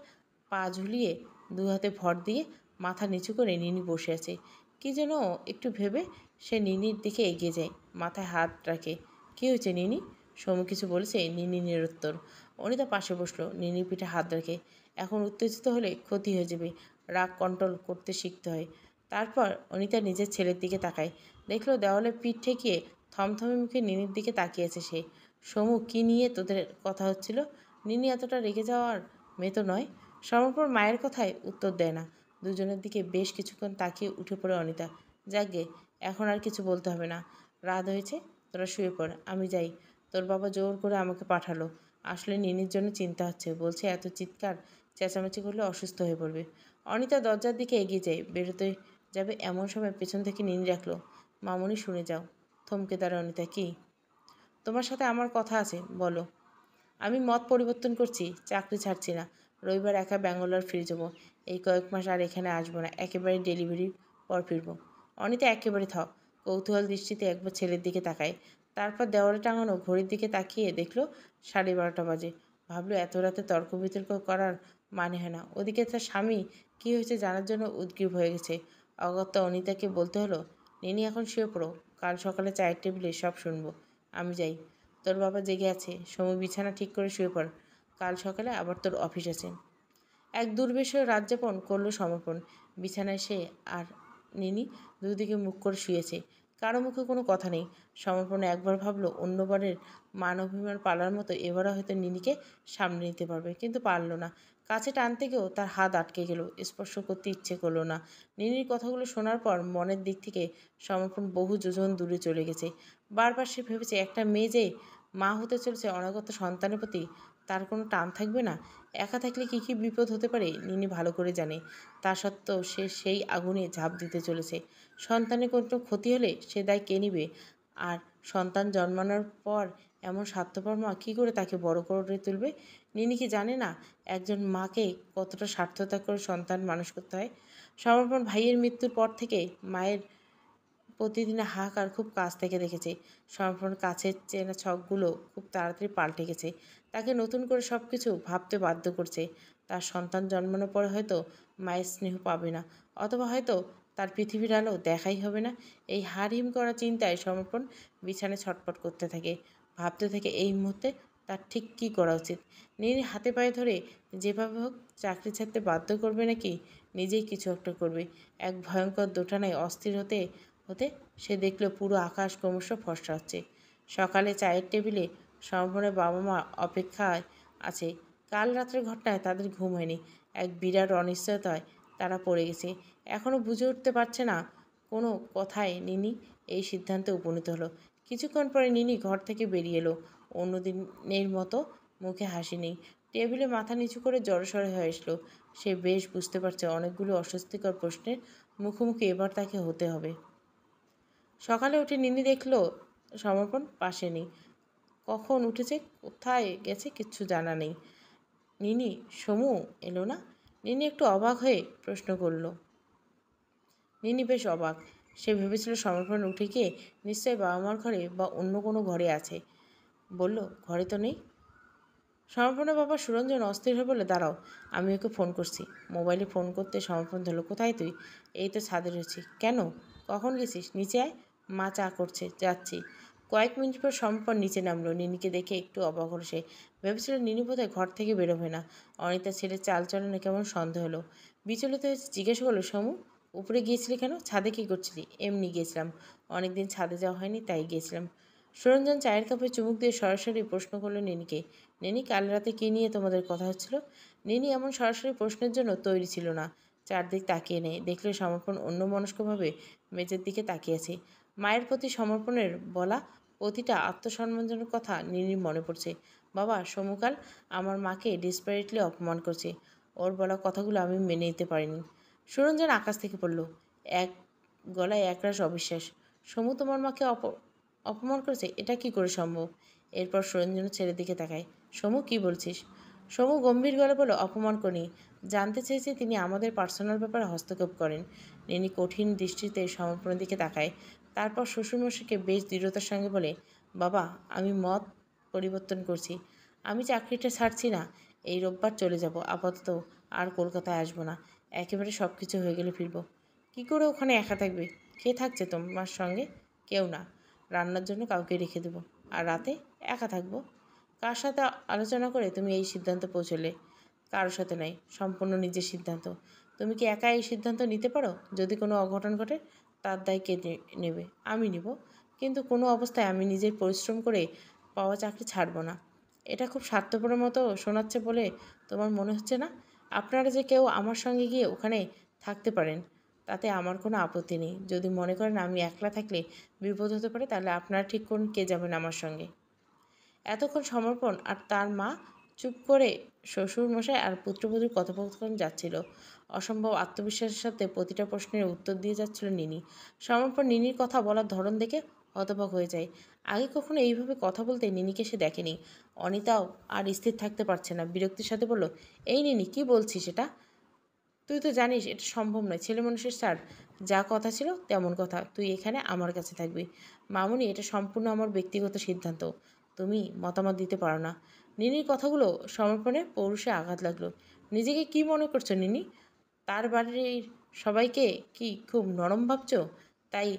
পা ঝুলিয়ে দু হাতে ভর দিয়ে মাথা নিচু করে নিনি বসে আছে। কি যেন একটু ভেবে সে নিনির দিকে এগিয়ে যায়, মাথায় হাত রাখে। কী হয়েছে নিনি? সমু কিছু বলেছে? নিনি নিরুত্তর। অনিতা পাশে বসলো, নিনির পিঠে হাত রাখে। এখন উত্তেজিত হলে ক্ষতি হয়ে যাবে, রাগ কন্ট্রোল করতে শিখতে হয়। তারপর অনিতা নিজের ছেলের দিকে তাকায়, দেখলো দেওয়ালে পিঠ ঠেকিয়ে থমথমে মুখে নিনির দিকে তাকিয়েছে সে। সমু, কী নিয়ে তোদের কথা হচ্ছিল? নিনি এতটা রেগে যাওয়ার মেয়ে তো নয়। সমর্পণ মায়ের কথায় উত্তর দেয় না। দুজনের দিকে বেশ কিছুক্ষণ তাকিয়ে উঠে পড়ে অনিতা। যাকগে, এখন আর কিছু বলতে হবে না। রাত হয়েছে, তোরা শুয়ে পড়, আমি যাই। তোর বাবা জোর করে আমাকে পাঠালো। আসলে নিনির জন্য চিন্তা হচ্ছে, বলছে এত চিৎকার চেঁচামেচি করলে অসুস্থ হয়ে পড়বে। অনিতা দরজার দিকে এগিয়ে যায়, বেরোতে যাবে এমন সময় পেছন থেকে নিনি রাখলো। মামুনি, শুনে যাও। থমকে দাঁড়ায় অনিতা। কি? তোমার সাথে আমার কথা আছে, বলো। আমি মত পরিবর্তন করছি, চাকরি ছাড়ছি না। রবিবার একা ব্যাঙ্গালোর ফিরে যাবো। এই কয়েক মাস আর এখানে আসবো না, একেবারে ডেলিভারির পর ফিরবো। অনিতা একেবারে কৌতূহল দৃষ্টিতে একবার ছেলের দিকে তাকায়, তারপর দেওয়ালে টাঙানো ঘড়ির দিকে তাকিয়ে দেখলো 12:30 বাজে। ভাবলো এত রাতে তর্ক বিতর্ক করার মানে হয় না। ওদিকে তার স্বামী কী হয়েছে জানার জন্য উদগ্রীব হয়ে গেছে। অগত্যা অনিতাকে বলতে হলো, নিনি এখন শুয়ে পড়ো, কাল সকালে চায়ের টেবিলে সব শুনবো। আমি যাই। তোর বাবা জেগে আছে, সময় বিছানা ঠিক করে শুয়ে পড়, কাল সকালে আবার তোর অফিস আছে। এক দুর্বিষহ রাতযাপন করল সমর্পণ। বিছানায় সে আর নিনি দুদিকে মুখ করে শুয়েছে, কারো মুখে কোনো কথা নেই। সমর্পণ একবার ভাবলো অন্যবারের মান অভিমান পালার মতো এবারও হয়তো নিনিকে সামনে নিতে পারবে, কিন্তু পারল না। কাছে টানতে গিয়েও তার হাত আটকে গেল, স্পর্শ করতে ইচ্ছে করলো না। নিনির কথাগুলো শোনার পর মনের দিক থেকে সমর্পণ বহু যোজন দূরে চলে গেছে। বারবার সে ভেবেছে, একটা মেয়ে যে মা হতে চলেছে, অনাগত সন্তানের প্রতি তার কোনো টান থাকবে না? একা থাকলে কী কী বিপদ হতে পারে নিনি ভালো করে জানে। তা সত্ত্বেও সে সেই আগুনে ঝাঁপ দিতে চলেছে। সন্তানের কোনো ক্ষতি হলে সে দায় কে নিবে? আর সন্তান জন্মানোর পর এমন স্বার্থপর মা কী করে তাকে বড় করে তুলবে? নিনি কি জানে না একজন মাকে কতটা স্বার্থত্যাগ করে সন্তান মানুষ করতে হয়? সমর্পণ ভাইয়ের মৃত্যুর পর থেকে মায়ের প্রতিদিনের হাহাকার খুব কাছ থেকে দেখেছে। সমর্পণ কাছের চেনা ছকগুলো খুব তাড়াতাড়ি পাল্টে গেছে, তাকে নতুন করে সব কিছু ভাবতে বাধ্য করছে। তার সন্তান জন্মানোর পরে হয়তো মায়ের স্নেহ পাবে না, অথবা হয়তো তার পৃথিবীর আলো দেখাই হবে না। এই হাড়হিম করা চিন্তায় সমর্পণ বিছানায় ছটপট করতে থাকে, ভাবতে থাকে এই মুহূর্তে তার ঠিক কী করা উচিত। নিনি হাতে পায়ে ধরে যেভাবে হোক চাকরি ছাড়তে বাধ্য করবে, নাকি নিজেই কিছু একটা করবে। এক ভয়ঙ্কর দোটানায় অস্থির হতে হতে সে দেখল পুরো আকাশ ক্রমশ ফর্সা হচ্ছে। সকালে চায়ের টেবিলে সমর্পণের বাবা মা অপেক্ষায় আছে। কাল রাত্রের ঘটনায় তাদের ঘুম হয়নি। এক বিরাট অনিশ্চয়তায় তারা পড়ে গেছে। এখনও বুঝে উঠতে পারছে না কোনো কথায় নিনি এই সিদ্ধান্তে উপনীত হলো। কিছুক্ষণ পরে নিনি ঘর থেকে বেরিয়ে এলো। অন্যদিনের মতো মুখে হাসি নেই। টেবিলে মাথা নিচু করে জড়সড় হয়ে আসলো। সে বেশ বুঝতে পারছে অনেকগুলো অস্বস্তিকর প্রশ্নের মুখোমুখি এবার তাকে হতে হবে। সকালে উঠে নিনি দেখল সমর্পণ পাশে নেই। কখন উঠেছে, কোথায় গেছে কিচ্ছু জানা নেই। নিনি, সমু এলো না? নিনি একটু অবাক হয়ে প্রশ্ন করল। নিনি বেশ অবাক। সে ভেবেছিল সমর্পণ উঠে গিয়ে নিশ্চয়ই বাবা মার ঘরে বা অন্য কোনো ঘরে আছে। বলল, ঘরে তো নেই। সমর্পণের বাবা সুরঞ্জন অস্থির হয়ে বলে, দাঁড়াও, আমি ওকে ফোন করছি। মোবাইলে ফোন করতে সমর্পণ ধরল, কোথায় তুই? এই তো ছাদে রয়েছি। কেন, কখন গেছিস? নিচে আয়, মা চা করছে, যাচ্ছি। কয়েক মিনিট পর সমর্পণ নিচে নামলো। নিনিকে দেখে একটু অবাক হলো সে। ভেবেছিল নিনি বোধহয় ঘর থেকে বেরোবে না। অনিতা ছেলের চালচলনে কেমন সন্দেহ হলো। বিচলিত হয়েছে জিজ্ঞেস করলো, সমু, উপরে গিয়েছিলি কেন? ছাদে কী করছিলি? এমনি গিয়েছিলাম, অনেকদিন ছাদে যাওয়া হয়নি, তাই গিয়েছিলাম। সুরঞ্জন চায়ের কাপে চুমুক দিয়ে সরাসরি প্রশ্ন করলো নিনিকে, নিনি, কাল রাতে কী নিয়ে তোমাদের কথা হচ্ছিল? নিনি এমন সরাসরি প্রশ্নের জন্য তৈরি ছিল না। চারদিক তাকিয়ে নেয়, দেখলে সমর্পণ অন্যমনস্কভাবে মেঝের দিকে তাকিয়ে আছে। মায়ের প্রতি সমর্পণের বলা প্রতিটা আত্মসম্মানজনক কথা নিনির মনে পড়ছে। বাবা, সমুকাল আমার মাকে ডিসপারেটলি অপমান করছে। ওর বলা কথাগুলো আমি মেনে নিতে পারিনি। সুরঞ্জন আকাশ থেকে পড়ল, এক গলায় একরাশ অবিশ্বাস। সমু তোমার মাকে অপমান করেছে? এটা কি করে সম্ভব? এরপর সুরঞ্জনের ছেলের দিকে তাকায়। সমু, কি বলছিস? সমু গম্ভীর গলা বলে, অপমান করি, জানতে চেয়েছে তিনি আমাদের পার্সোনাল ব্যাপারে হস্তক্ষেপ করেন। নিনি কঠিন দৃষ্টিতে সমর্পণের দিকে তাকায়, তারপর শ্বশুরমশাইকে বেশ দৃঢ়তার সঙ্গে বলে, বাবা, আমি মত পরিবর্তন করছি। আমি চাকরিটা ছাড়ছি না। এই রোববার চলে যাব। আপাতত আর কলকাতায় আসবো না। একেবারে সব কিছু হয়ে গেলে ফিরব। কী করে ওখানে একা থাকবে? কে থাকছে তোমার সঙ্গে? কেউ না। রান্নার জন্য কাউকে রেখে দেবো। আর রাতে একা থাকবো। কার সাথে আলোচনা করে তুমি এই সিদ্ধান্ত পৌঁছলে? কারোর সাথে নয়, সম্পূর্ণ নিজের সিদ্ধান্ত। তুমি কি একা এই সিদ্ধান্ত নিতে পারো? যদি কোনো অঘটন ঘটে তার দায় কে নেবে? আমি নিব। কিন্তু কোনো অবস্থায় আমি নিজের পরিশ্রম করে পাওয়া চাকরি ছাড়ব না। এটা খুব স্বার্থপরের মতো শোনাচ্ছে বলে তোমার মনে হচ্ছে না? আপনারা যে কেউ আমার সঙ্গে গিয়ে ওখানে থাকতে পারেন, তাতে আমার কোনো আপত্তি নেই। যদি মনে করেন আমি একলা থাকলে বিপদ হতে পারে, তাহলে আপনারা ঠিক করুন কে যাবেন আমার সঙ্গে। এতক্ষণ সমর্পণ আর তার মা চুপ করে শ্বশুরমশাই আর পুত্রবধূর কথোপকথন যাচ্ছিল। অসম্ভব আত্মবিশ্বাসের সাথে প্রতিটা প্রশ্নের উত্তর দিয়ে যাচ্ছিল নিনি। সমর্পণ নিনির কথা বলার ধরন দেখে হতবাক হয়ে যায়। আগে কখনো এইভাবে কথা বলতে নিনিকে সে দেখেনি। অনিতাও আর স্থির থাকতে পারছে না, বিরক্তির সাথে বলল, এই নিনি, কি বলছিস এটা? তুই তো জানিস এটা সম্ভব নয়। ছেলে মানুষের স্যার, যা কথা ছিল তেমন কথা। তুই এখানে আমার কাছে থাকবি। মামুনি, এটা সম্পূর্ণ আমার ব্যক্তিগত সিদ্ধান্ত। তুমি মতামত দিতে পারো না। নিনির কথাগুলো সমর্পণে পৌরুষে আঘাত লাগলো। নিজেকে কি মনে করছো নিনি? তার বাড়ির সবাইকে কি খুব নরম ভাবছো? তাই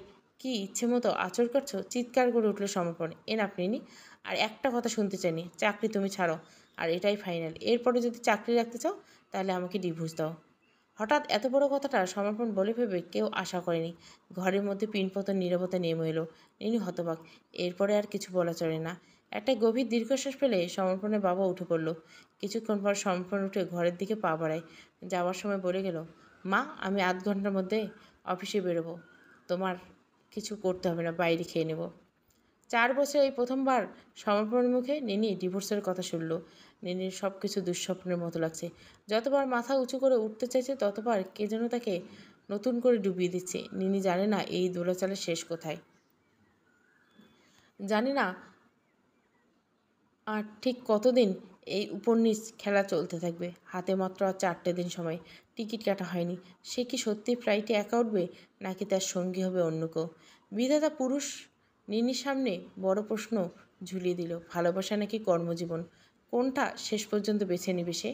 কি ইচ্ছে মতো আচর করছো? চিৎকার করে উঠলো সমর্পণ। এনাফ নিনি, আর একটা কথা শুনতে চাইনি। চাকরি তুমি ছাড়ো, আর এটাই ফাইনাল। এরপরে যদি চাকরি রাখতে চাও তাহলে আমাকে ডিভোর্স দাও। হঠাৎ এত বড় কথাটা সমর্পণ বলে ভেবে কেউ আশা করেনি। ঘরের মধ্যে পিনপতন নীরবতা নেমে এলো। নিনি হতবাক। এরপরে আর কিছু বলা চলে না। একটা গভীর দীর্ঘশ্বাস ফেলে সমর্পণের বাবা উঠে পড়ল। কিছুক্ষণ পর সমর্পণ উঠে ঘরের দিকে পা বাড়ায়। যাওয়ার সময় বলে গেল, মা, আমি আধ ঘন্টার মধ্যে অফিসে বেরোবো। তোমার কিছু করতে হবে না, বাইরে খেয়ে নেব। 4 বছরে এই প্রথমবার সমর্পণের মুখে নিনি ডিভোর্সের কথা শুনল। নিনির সব কিছু দুঃস্বপ্নের মতো লাগছে। যতবার মাথা উঁচু করে উঠতে চাইছে, ততবার কে যেন তাকে নতুন করে ডুবিয়ে দিচ্ছে। নিনি জানে না এই দোলাচালের শেষ কোথায়। জানে না আর ঠিক কতদিন এই উপন্যাস খেলা চলতে থাকবে। হাতে মাত্র আর 4টে দিন সময়। টিকিট কাটা হয়নি। সে কি সত্যি ফ্লাইটে একা উঠবে, নাকি তার সঙ্গী হবে অন্য কেউ? বিধাতা পুরুষ নিনির সামনে বড় প্রশ্ন ঝুলিয়ে দিল। ভালোবাসা নাকি কর্মজীবন, কোনটা শেষ পর্যন্ত বেছে নেবে সে?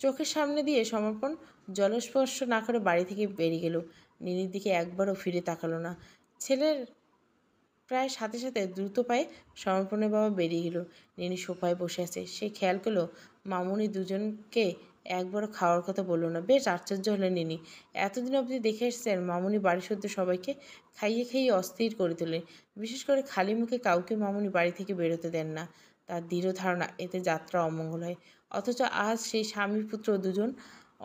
চোখের সামনে দিয়ে সমর্পণ জলস্পর্শ না করে বাড়ি থেকে বেরিয়ে গেল। নিনির দিকে একবারও ফিরে তাকালো না। ছেলের প্রায় সাথে সাথে দ্রুত পায়ে সমর্পণের বাবা বেরিয়ে গেল। নিনি সোফায় বসে আছে। সে খেয়াল করলো মামুনি দুজনকে একবারও খাওয়ার কথা বলল না। বেশ আশ্চর্য হলেন নিনি। এতদিন অবধি দেখে এসেছেন মামুনি বাড়ি শুদ্ধ সবাইকে খাইয়ে খাইয়ে অস্থির করে তোলেন। বিশেষ করে খালি মুখে কাউকে মামুনি বাড়ি থেকে বেরোতে দেন না। তার দৃঢ় ধারণা এতে যাত্রা অমঙ্গল হয়। অথচ আজ সেই স্বামী পুত্র দুজন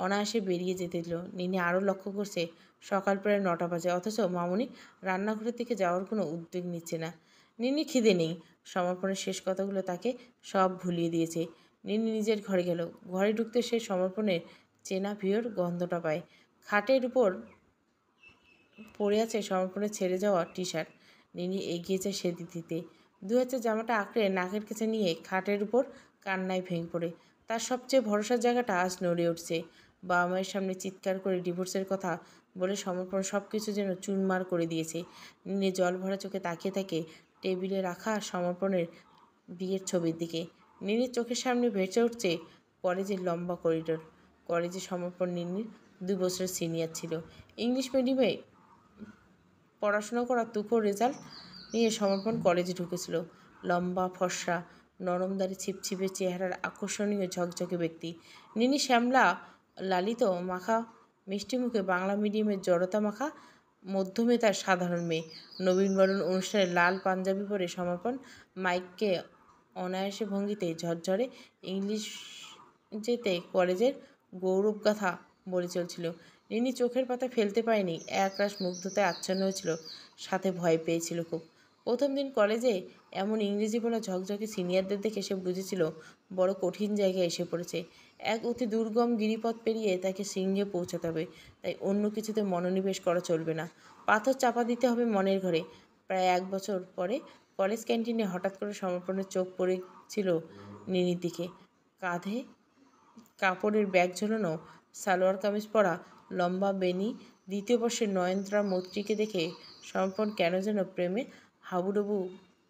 অনায়াসে বেরিয়ে যেতে দিল। নিনি আরও লক্ষ্য করছে সকাল প্রায় 9টা বাজে, অথচ মামুনি রান্নাঘরের দিকে যাওয়ার কোনো উদ্যোগ নিচ্ছে না। নিনি খিদে নেই। সমর্পণের শেষ কথাগুলো তাকে সব ভুলিয়ে দিয়েছে। নিনি নিজের ঘরে গেল। ঘরে ঢুকতে সে সমর্পণের চেনা ভিওর গন্ধটা পায়। খাটের উপর পড়ে আছে সমর্পণের ছেড়ে যাওয়া টি শার্ট। নিনি এগিয়ে যায় সে দিতে। 2 হাতের জামাটা আঁকড়ে নাকের কাছে নিয়ে খাটের উপর কান্নায় ভেঙে পড়ে। তার সবচেয়ে ভরসার জায়গাটা আজ নড়ে উঠছে। বাবা মায়ের সামনে চিৎকার করে ডিভোর্সের কথা বলে সমর্পণ সব কিছু যেন চুরমার করে দিয়েছে। নিনি জল ভরা চোখে তাকিয়ে থাকে টেবিলে রাখা সমর্পণের বিয়ের ছবির দিকে। নিনির চোখের সামনে ভেসে উঠছে কলেজের লম্বা করিডোর। কলেজে সমর্পণ নিনির 2 বছরের সিনিয়র ছিল। ইংলিশ মিডিয়ামে পড়াশোনা করা তুখোড় রেজাল্ট নিয়ে সমর্পণ কলেজে ঢুকেছিল। লম্বা, ফর্সা, নরম দাড়ি, ছিপছিপে চেহারার আকর্ষণীয় ঝকঝকে ব্যক্তি। নিনি শ্যামলা লালিত মাখা মিষ্টি মুখে, বাংলা মিডিয়ামের জড়তা মাখা মধ্যমেধার সাধারণ মেয়ে। নবীনবরণ অনুষ্ঠানে লাল পাঞ্জাবি পরে সমর্পণ মাইককে অনায়াসে ভঙ্গিতে ঝরঝরে ইংলিশ যেতে কলেজের গৌরবগাথা বলে চলছিল। নিনি চোখের পাতা ফেলতে পারেনি, একরাশ মুগ্ধতায় আচ্ছন্ন হয়েছিল, সাথে ভয় পেয়েছিল খুব। প্রথম দিন কলেজে এমন ইংরেজি বলা ঝকঝকে সিনিয়রদের দেখে সে বুঝেছিল বড় কঠিন জায়গায় এসে পড়েছে। এক অতি দুর্গম গিরিপথ পেরিয়ে তাকে শৃঙ্গে পৌঁছাতে হবে, তাই অন্য কিছুতে মনোনিবেশ করা চলবে না। পাথর চাপা দিতে হবে মনের ঘরে। প্রায় 1 বছর পরে কলেজ ক্যান্টিনে হঠাৎ করে সমর্পণের চোখ পড়েছিল নিনির দিকে। কাঁধে কাপড়ের ব্যাগ ঝোলানো, সালোয়ার কামিজ পরা, লম্বা বেনি, দ্বিতীয় বর্ষের নয়নতারা মৈত্রীকে দেখে সমর্পণ কেন যেন প্রেমে হাবুডুবু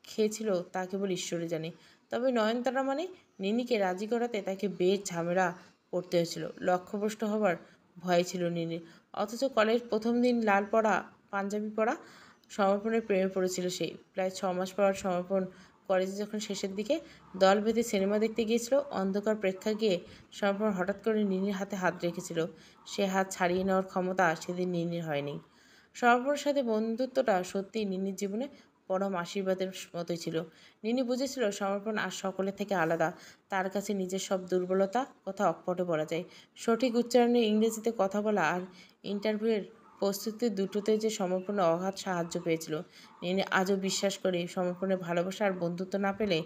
খেয়েছিল তা কেবল ঈশ্বরে জানে। তবে নয়নতারা মানে নিনিকে রাজি করাতে তাকে বেশ ঝামেলা করতে হয়েছিল। লক্ষ্যভ্রষ্ট হবার ভয় ছিল নিনির। অথচ কলেজ প্রথম দিন লাল পরা পাঞ্জাবি পরা সমর্পণের প্রেমে পড়েছিল সে। প্রায় 6 মাস পর সমর্পণ কলেজে যখন শেষের দিকে দল বেঁধে সিনেমা দেখতে গিয়েছিল, অন্ধকার প্রেক্ষাগৃহে সমর্পণ হঠাৎ করে নিনির হাতে হাত রেখেছিল। সে হাত ছাড়িয়ে নেওয়ার ক্ষমতা সেদিন নিনির হয়নি। সমর্পণের সাথে বন্ধুত্বটা সত্যিই নিনির জীবনে পরম আশীর্বাদের মতোই ছিল। নিনি বুঝেছিল সমর্পণ আর সকলের থেকে আলাদা। তার কাছে নিজের সব দুর্বলতা কথা অকপটে বলা যায়। সঠিক উচ্চারণে ইংরেজিতে কথা বলা আর ইন্টারভিউয়ের প্রস্তুতি দুটোতে যে সমর্পণের অগাধ সাহায্য পেয়েছিল। নিনি আজও বিশ্বাস করে সমর্পণের ভালোবাসা আর বন্ধুত্ব না পেলে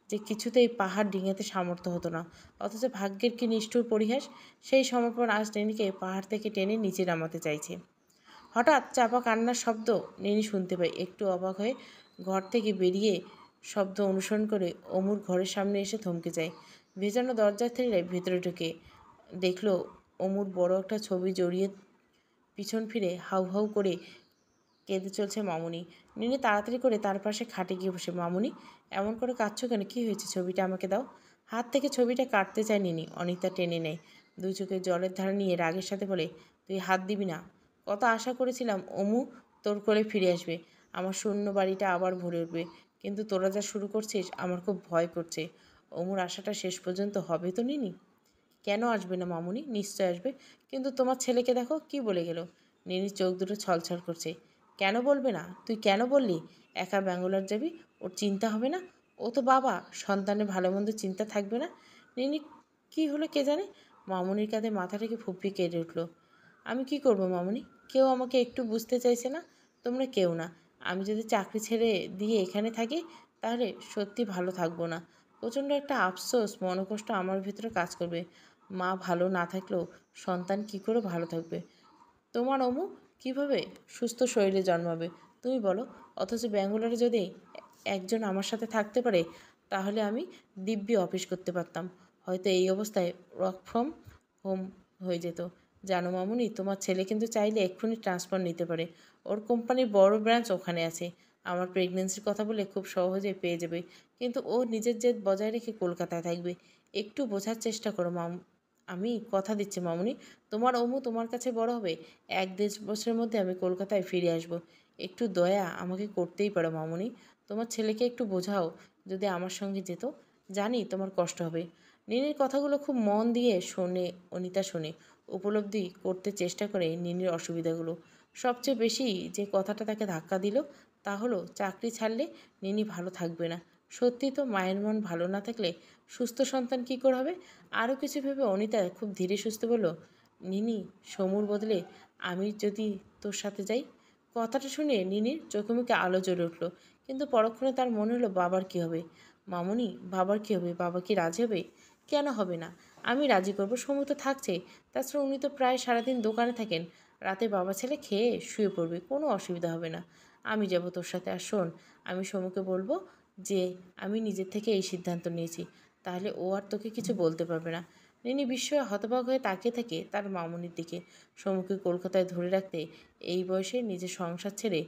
যে কিছুতেই পাহাড় ডিঙাতে সামর্থ্য হতো না। অথচ ভাগ্যের কি নিষ্ঠুর পরিহাস, সেই সমর্পণ আজ নিনিকে পাহাড় থেকে টেনে নিচে নামাতে চাইছে। হঠাৎ চাপা কান্নার শব্দ নিনি শুনতে পায়। একটু অবাক হয়ে ঘর থেকে বেরিয়ে শব্দ অনুসরণ করে অমুর ঘরের সামনে এসে থমকে যায়। ভেজানো দরজার থেকে ভেতরে ঢুকে দেখল অমুর বড় একটা ছবি জড়িয়ে পিছন ফিরে হাউ হাউ করে কেঁদে চলছে মামুনি। নিনি তাড়াতাড়ি করে তার পাশে খাটে গিয়ে বসে। মামুনি, এমন করে কাঁদছো কেন? কী হয়েছে? ছবিটা আমাকে দাও। হাত থেকে ছবিটা কাটতে চায় নিনি। অনিতা টেনে নেয়। দুই চোখে জলের ধারা নিয়ে রাগের সাথে বলে, তুই হাত দিবি না। কত আশা করেছিলাম অমু তোর কোলে ফিরে আসবে, আমার শূন্য বাড়িটা আবার ভরে উঠবে। কিন্তু তোরা যা শুরু করছিস আমার খুব ভয় করছে। অমুর আশাটা শেষ পর্যন্ত হবে তো নিনি? কেন আসবে না মামুনি? নিশ্চয় আসবে। কিন্তু তোমার ছেলেকে দেখো কি বলে গেল। নিনির চোখ দুটো ছলছল করছে। কেন বলবে না? তুই কেন বললি একা ব্যাঙ্গালোর যাবি? ওর চিন্তা হবে না? ও তো বাবা, সন্তানের ভালো মন্দ চিন্তা থাকবে না? নিনি কি হলো কে জানে, মামুনির কাঁধে মাথা রেখে ফুপিয়ে কেঁদে উঠল। আমি কি করব মামুনি? কেউ আমাকে একটু বুঝতে চাইছে না। তোমরা কেউ না। আমি যদি চাকরি ছেড়ে দিয়ে এখানে থাকি তাহলে সত্যি ভালো থাকবো না। প্রচণ্ড একটা আফসোস মনোকষ্ট আমার ভিতরে কাজ করবে। মা ভালো না থাকলেও সন্তান কি করে ভালো থাকবে? তোমার অমু কিভাবে সুস্থ শরীরে জন্মাবে তুমি বলো? অথচ ব্যাঙ্গালোরে যদি একজন আমার সাথে থাকতে পারে তাহলে আমি দিব্যি অফিস করতে পারতাম। হয়তো এই অবস্থায় ওয়ার্ক ফ্রম হোম হয়ে যেত। জানো মামুনি, তোমার ছেলে কিন্তু চাইলে এক্ষুনি ট্রান্সফার নিতে পারে। ওর কোম্পানির বড় ব্রাঞ্চ ওখানে আছে। আমার প্রেগনেন্সির কথা বলে খুব সহজে পেয়ে যাবে। কিন্তু ও নিজের জেদ বজায় রেখে কলকাতায় থাকবে। একটু বোঝার চেষ্টা করো আমি কথা দিচ্ছি মামুনি, তোমার অমু তোমার কাছে বড় হবে। 1-1.5 বছরের মধ্যে আমি কলকাতায় ফিরে আসব। একটু দয়া আমাকে করতেই পারো মামুনি। তোমার ছেলেকে একটু বোঝাও, যদি আমার সঙ্গে যেত। জানি তোমার কষ্ট হবে। নিনির কথাগুলো খুব মন দিয়ে শোনে অনিতা, শোনে উপলব্ধি করতে চেষ্টা করে নিনির অসুবিধাগুলো। সবচেয়ে বেশি যে কথাটা তাকে ধাক্কা দিল তা হলো চাকরি ছাড়লে নিনি ভালো থাকবে না। সত্যি তো, মায়ের মন ভালো না থাকলে সুস্থ সন্তান কী করে হবে? আরও কিছু ভেবে অনিতা খুব ধীরে সুস্থে বলল, নিনি, সমুর বদলে আমি যদি তোর সাথে যাই? কথাটা শুনে নিনির চোখে মুখে আলো জ্বলে উঠল। কিন্তু পরক্ষণে তার মনে হলো বাবার কী হবে? মামুনি, বাবার কী হবে? বাবা কি রাজি হবে? কেন হবে না? আমি রাজি করবো, সমু তো থাকছে। তাছাড়া উনি তো প্রায় সারাদিন দোকানে থাকেন। রাতে বাবা ছেলে খেয়ে শুয়ে পড়বে, কোনো অসুবিধা হবে না। আমি যাব তোর সাথে। আর শোন, আমি সমুকে বলবো যে আমি নিজের থেকে এই সিদ্ধান্ত নিয়েছি। তাহলে ও আর তোকে কিছু বলতে পারবে না। নিনি বিস্ময়ে হতবাক হয়ে তাকিয়ে থাকে তার মামুনির দিকে। সমুকে কলকাতায় ধরে রাখতে এই বয়সে নিজের সংসার ছেড়ে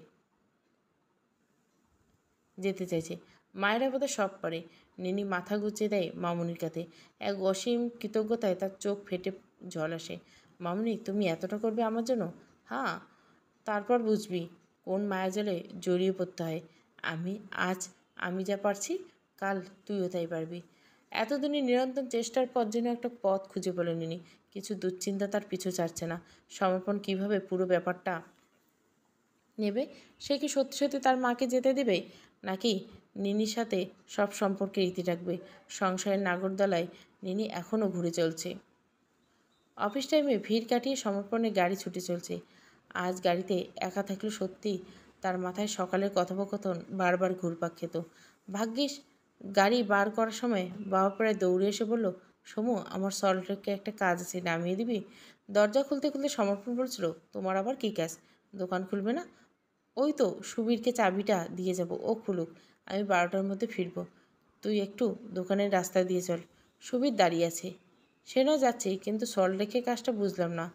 যেতে চাইছে। মায়েরা বোধহয় সব পারে। নিনি মাথা গুঁজে দেয় মামুনির কাঁধে। এক অসীম কৃতজ্ঞতায় তার চোখ ফেটে জল আসে। মামুনি, তুমি এতটা করবে আমার জন্য? হ্যাঁ, তারপর বুঝবি কোন মায়াজালে জড়িয়ে পড়তে হয়। আমি আজ আমি যা পারছি, কাল তুইও তাই পারবি। এতদিনের নিরন্তর চেষ্টার পর যেন একটা পথ খুঁজে পেল নিনি। কিছু দুশ্চিন্তা তার পিছু ছাড়ছে না। সমর্পণ কিভাবে পুরো ব্যাপারটা নেবে? সে কি সত্যি সত্যি তার মাকে যেতে দেবে, নাকি নিনির সাথে সব সম্পর্কে রীতি রাখবে? সংসারের নাগরদোলায় নিনি এখনও ঘুরে চলছে। অফিস টাইমে ভিড় কাটিয়ে সমর্পণের গাড়ি ছুটে চলছে। আজ গাড়িতে একা থাকলে সত্যি তার মাথায় সকালের কথোপকথন বারবার ঘুরপাক খেত। ভাগ্যিস গাড়ি বার করার সময় বাবা প্রায় দৌড়ে এসে বলল, সমু, আমার সল্টলেকে একটা কাজ আছে, নামিয়ে দিবি? দরজা খুলতে খুলতে সমর্পণ বলছিল, তোমার আবার কী কাজ? দোকান খুলবে না? ওই তো সুবীরকে চাবিটা দিয়ে যাব, ও খুলুক, আমি 12টার মধ্যে ফিরবো। তুই একটু দোকানের রাস্তা দিয়ে চল। সুবীর দাঁড়িয়ে আছে। সেও যাচ্ছে, কিন্তু সল্টলেকের কাজটা বুঝলাম না।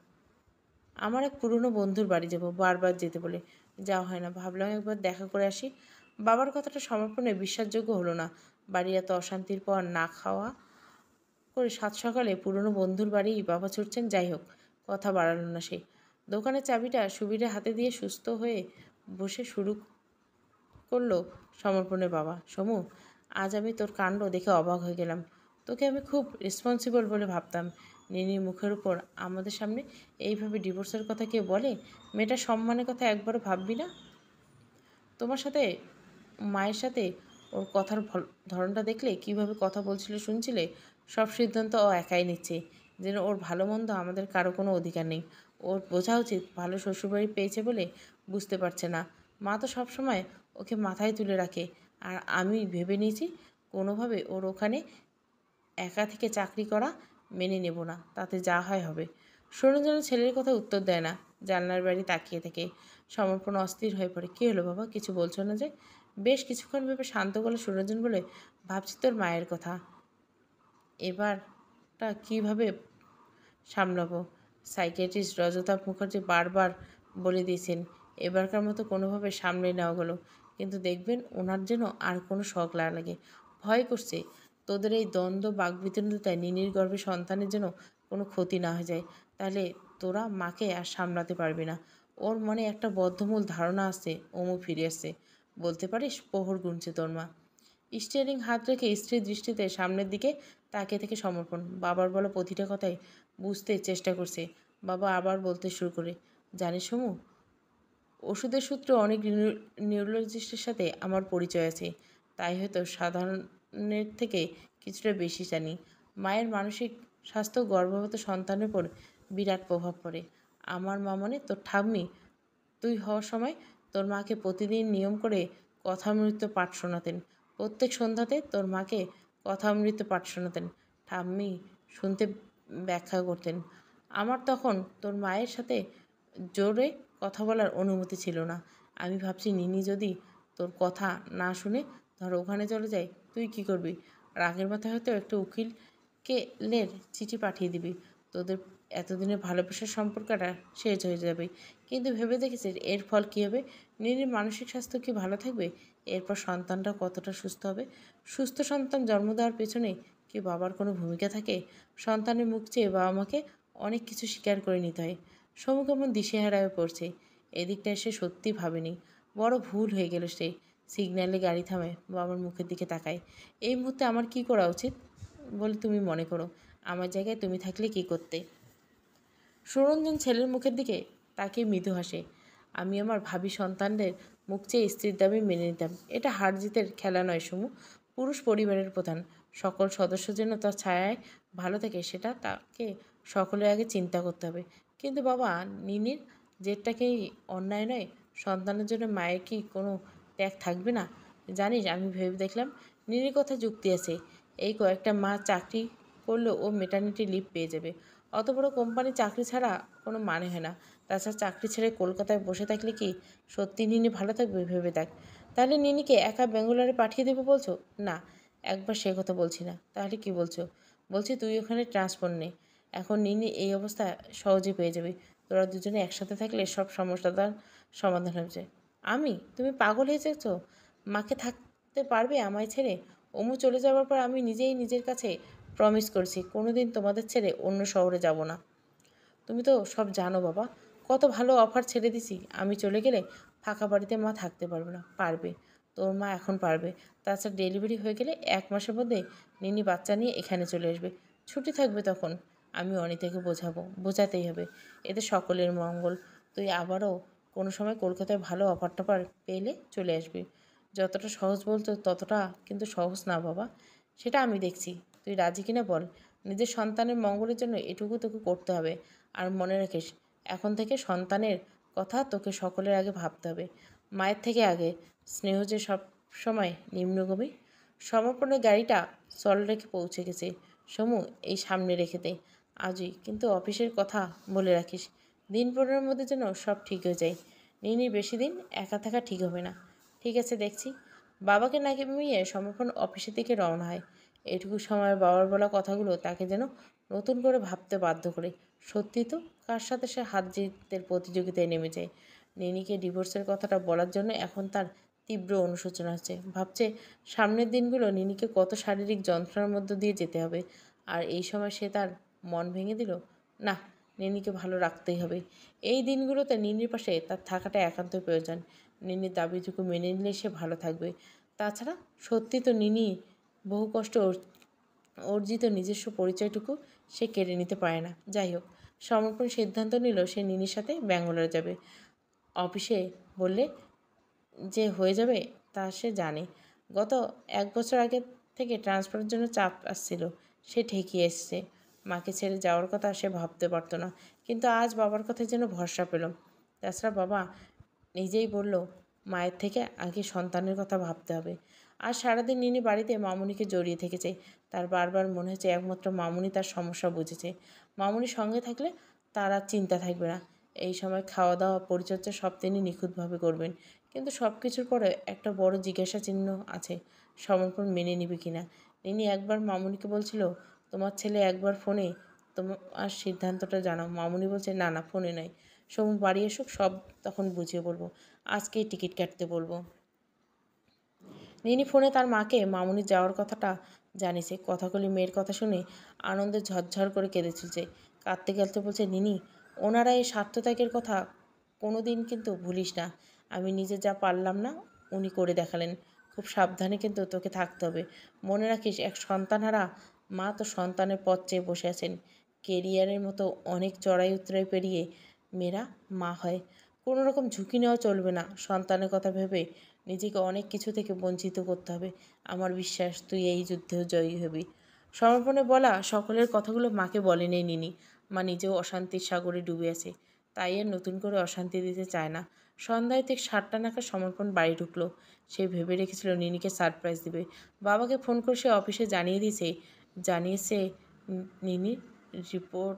আমার এক পুরনো বন্ধুর বাড়ি যাব, বারবার যেতে বলে যাওয়া হয় না, ভাবলাম একবার দেখা করে আসি। বাবার কথাটা সমর্পণে বিশ্বাসযোগ্য হলো না। বাড়ির এত অশান্তির পর না খাওয়া করে সাত সকালে পুরনো বন্ধুর বাড়ি বাবা ছুটছেন। যাই হোক, কথা বাড়ালো না সে। দোকানের চাবিটা সুবীরের হাতে দিয়ে সুস্থ হয়ে বসে শুরু করলো সমর্পণের বাবা, সমু, আজ আমি তোর কাণ্ড দেখে অবাক হয়ে গেলাম। তোকে আমি খুব রেসপন্সিবল বলে ভাবতাম। নিনির মুখের উপর আমাদের সামনে এইভাবে ডিভোর্সের কথা কেউ বলে? মেয়েটার সম্মানের কথা একবারও ভাববি না? তোমার সাথে মায়ের সাথে ওর কথার ধরনটা দেখলে, কিভাবে কথা বলছিল শুনছিলে? সব সিদ্ধান্ত ও একাই নিচ্ছে, যেন ওর ভালো মন্দ আমাদের কারো কোনো অধিকার নেই। ওর বোঝা উচিত ভালো শ্বশুরবাড়ি পেয়েছে বলে বুঝতে পারছে না। মা তো সবসময় ওকে মাথায় তুলে রাখে, আর আমি ভেবে নিয়েছি কোনোভাবে ওর ওখানে একা থেকে চাকরি করা মেনে নেব না, তাতে যা হয় হবে। সুরঞ্জন ছেলের কথা উত্তর দেয় না, জানলার বাড়ি তাকিয়ে থেকে। সমর্পণ অস্থির হয়ে পড়ে। কী হলো বাবা, কিছু বলছো না যে? বেশ কিছুক্ষণ ভেবে শান্ত গলা সুরঞ্জন বলে, ভাবছি তোর মায়ের কথা, এবারটা কীভাবে সামলাবো। সাইকিয়াট্রিস্ট রজতাভ মুখার্জি বারবার বলে দিয়েছেন এবারকার মতো কোনোভাবে সামলে নেওয়া গেলো, কিন্তু দেখবেন ওনার যেন আর কোনো শখ না লাগে। ভয় করছে তোদের এই দ্বন্দ্ব বাকবিতণ্ডতায় নিনির গর্ভে সন্তানের যেন কোনো ক্ষতি না হয়ে যায়। তাহলে তোরা মাকে আর সামলাতে পারবি না। ওর মনে একটা বদ্ধমূল ধারণা আসছে ওমু ফিরে আসছে। বলতে পারিস প্রহর গুনছে তোর মা। স্টিয়ারিং হাত রেখে স্থির দৃষ্টিতে সামনের দিকে তাকিয়ে থেকে সমর্পণ বাবার বলা প্রতিটা কথাই বুঝতে চেষ্টা করছে। বাবা আবার বলতে শুরু করে, জানিস সমু, ওষুধের সূত্রে অনেক নিউরোলজিস্টের সাথে আমার পরিচয় আছে, তাই হয়তো সাধারণের থেকে কিছুটা বেশি জানি। মায়ের মানসিক স্বাস্থ্য গর্ভবত সন্তানের উপর বিরাট প্রভাব পড়ে। আমার মা মানে তোর ঠাম্মি, তুই হওয়ার সময় তোর মাকে প্রতিদিন নিয়ম করে কথামৃত পাঠ শোনাতেন। প্রত্যেক সন্ধ্যাতে তোর মাকে কথামৃত পাঠ শোনাতেন। ঠাম্মি শুনতে ব্যাখ্যা করতেন। আমার তখন তোর মায়ের সাথে জোরে কথা বলার অনুমতি ছিল না। আমি ভাবছি নিনি যদি তোর কথা না শুনে ধর ওখানে চলে যায়, তুই কি করবি? রাগের মাথায় হয়তো একটা উকিলকে চিঠি পাঠিয়ে দিবি। তোদের এতদিনের ভালোবাসার সম্পর্কটা শেষ হয়ে যাবে। কিন্তু ভেবে দেখেছিস এর ফল কী হবে? নিনির মানসিক স্বাস্থ্য কি ভালো থাকবে? এরপর সন্তানটা কতটা সুস্থ হবে? সুস্থ সন্তান জন্ম দেওয়ার পেছনে কি বাবার কোনো ভূমিকা থাকে? সন্তানের মুখ চেয়ে বাবা মাকে অনেক কিছু স্বীকার করে নিতে হয়। সমু কেমন দিশেহারা হয়ে পড়ছে। এদিকটা সে সত্যি ভাবেনি। বড় ভুল হয়ে গেল সে। সিগন্যালে গাড়ি থামায়, বাবার মুখের দিকে তাকায়। এই মুহূর্তে আমার কি করা উচিত বলে তুমি মনে করো? আমার জায়গায় তুমি থাকলে কি করতে? সুরঞ্জন ছেলের মুখের দিকে তাকিয়ে মৃদু হাসে। আমি আমার ভাবি সন্তানদের মুখ চেয়ে স্ত্রীর দাবি মেনে নিতাম। এটা হার জিতের খেলা নয় সমু। পুরুষ পরিবারের প্রধান, সকল সদস্য যেন তার ছায়ায় ভালো থাকে সেটা তাকে সকলের আগে চিন্তা করতে হবে। কিন্তু বাবা, নিনির জেদটা কি অন্যায় নয়? সন্তানের জন্য মায়ের কি কোনো ত্যাগ থাকবে না? জানিস, আমি ভেবে দেখলাম নিনির কথা যুক্তি আছে। এই কয়েকটা মা চাকরি করলেও ও মেটার্নিটি লিভ পেয়ে যাবে। অত বড় কোম্পানি চাকরি ছাড়া কোনো মানে হয় না। তাছাড়া চাকরি ছেড়ে কলকাতায় বসে থাকলে কি সত্যি নিনি ভালো থাকবে? ভেবে দেখ। তাহলে নিনিকে একা ব্যাঙ্গালোরে পাঠিয়ে দেবো বলছো? না, একবার সে কথা বলছি না। তাহলে কি বলছো? বলছি তুই ওখানে ট্রান্সফার নে। এখন নিনি এই অবস্থা সহজে পেয়ে যাবে। তোরা দুজনে একসাথে থাকলে সব সমস্যাটার সমাধান হয়ে যায়। আমি? তুমি পাগল হয়ে যাচ্ছ? মাকে থাকতে পারবে আমায় ছেড়ে? অমু চলে যাওয়ার পর আমি নিজেই নিজের কাছে প্রমিস করছি কোনোদিন তোমাদের ছেড়ে অন্য শহরে যাব না। তুমি তো সব জানো বাবা, কত ভালো অফার ছেড়ে দিছি। আমি চলে গেলে ফাঁকা বাড়িতে মা থাকতে পারবে না। পারবে, তোর মা এখন পারবে। তাছাড়া ডেলিভারি হয়ে গেলে 1 মাসের মধ্যে নিনি বাচ্চা নিয়ে এখানে চলে আসবে। ছুটি থাকবে তখন। আমি অনিতাকে বোঝাতেই হবে, এতে সকলের মঙ্গল। তুই আবারও কোনো সময় কলকাতায় ভালো অফার টফার পেলে চলে আসবি। যতটা সহজ বলতো ততটা কিন্তু সহজ না বাবা। সেটা আমি দেখছি, তুই রাজি কিনা বল। নিজের সন্তানের মঙ্গলের জন্য এটুকু তোকে করতে হবে। আর মনে রাখিস, এখন থেকে সন্তানের কথা তোকে সকলের আগে ভাবতে হবে, মায়ের থেকে আগে। স্নেহ যে সব সময় নিম্নগামী। সমর্পণের গাড়িটা সল্ট রেখে পৌঁছে গেছে। সমু, এই সামনে রেখে দে আজই, কিন্তু অফিসের কথা বলে রাখিস। দিন 15-এর মধ্যে যেন সব ঠিক হয়ে যায়। নিনির বেশি দিন একা থাকা ঠিক হবে না। ঠিক আছে, দেখছি। বাবাকে নামিয়ে সমর্পণ অফিসের দিকে রওনা হয়। এটুকু সময় বাবার বলা কথাগুলো তাকে যেন নতুন করে ভাবতে বাধ্য করে। সত্যি তো, কার সাথে সে হাত জিতের প্রতিযোগিতায় নেমে যায়। নিনিকে ডিভোর্সের কথাটা বলার জন্য এখন তার তীব্র অনুশোচনা হচ্ছে। ভাবছে সামনের দিনগুলো নিনিকে কত শারীরিক যন্ত্রণার মধ্য দিয়ে যেতে হবে। আর এই সময় সে তার মন ভেঙে দিল। না, নিনিকে ভালো রাখতেই হবে। এই দিনগুলোতে নিনির পাশে তার থাকাটা একান্তই প্রয়োজন। নিনির দাবিটুকু মেনে নিলে সে ভালো থাকবে। তাছাড়া সত্যি তো নিনি বহু কষ্ট অর্জিত নিজস্ব পরিচয়টুকু সে কেড়ে নিতে পারে না। যাই হোক, সমর্পণ সিদ্ধান্ত নিল সে নিনির সাথে ব্যাঙ্গালোরে যাবে। অফিসে বললে যে হয়ে যাবে তা সে জানে। গত 1 বছর আগে থেকে ট্রান্সফারের জন্য চাপ আসছিল, সে ঠেকিয়ে এসছে। মাকে ছেড়ে যাওয়ার কথা সে ভাবতে পারতো না, কিন্তু আজ বাবার কথায় যেন ভরসা পেল। তাছাড়া বাবা নিজেই বলল, মায়ের থেকে আগে সন্তানের কথা ভাবতে হবে। আর সারাদিন নিনি বাড়িতে মামুনিকে জড়িয়ে থেকেছে। তার বারবার মনে হচ্ছে একমাত্র মামুনি তার সমস্যা বুঝেছে। মামুনির সঙ্গে থাকলে তার আর চিন্তা থাকবে না। এই সময় খাওয়া দাওয়া, পরিচর্যা সব তিনি নিখুঁতভাবে করবেন। কিন্তু সব কিছুর পরে একটা বড় জিজ্ঞাসা চিহ্ন আছে, সমর্পণ মেনে নিবে কিনা। নিনি একবার মামুনিকে বলছিল, তোমার ছেলে একবার ফোনে তোমার সিদ্ধান্তটা জানাও। মামুনি বলছে, না না, ফোনে নয়, সমু বাড়ি এসুক, সব তখন বুঝিয়ে বলবো। আজকেই টিকিট কাটতে বলবো। নিনি ফোনে তার মাকে মামুনি যাওয়ার কথাটা জানিয়েছে। কথাগুলি মেয়ের কথা শুনে আনন্দে ঝরঝর করে কেঁদে চলছে। কাঁদতে কাঁদতে বলছে, নিনি, ওনারা এই স্বার্থত্যাগের কথা কোনো দিন কিন্তু ভুলিস না। আমি নিজে যা পারলাম না উনি করে দেখালেন। খুব সাবধানে কিন্তু তোকে থাকতে হবে। মনে রাখিস, এক সন্তানহারা মা তো সন্তানের পথ চেয়ে বসে আছেন। কেরিয়ারের মতো অনেক চড়াই উতরাই পেরিয়ে মেয়েরা মা হয়। কোনো রকম ঝুঁকি নেওয়া চলবে না। সন্তানের কথা ভেবে নিজেকে অনেক কিছু থেকে বঞ্চিত করতে হবে। আমার বিশ্বাস তুই এই যুদ্ধেও জয়ী হবি। সমর্পণে বলা সকলের কথাগুলো মাকে বলেনি নিনি। মা নিজেও অশান্তির সাগরে ডুবে আছে, তাই আর নতুন করে অশান্তি দিতে চায় না। সন্ধ্যায় ঠিক 7টা নাগাদ সমর্পণ বাড়ি ঢুকলো। সে ভেবে রেখেছিল নিনিকে সারপ্রাইজ দেবে। বাবাকে ফোন করে সে অফিসে জানিয়েছে নিনির রিপোর্ট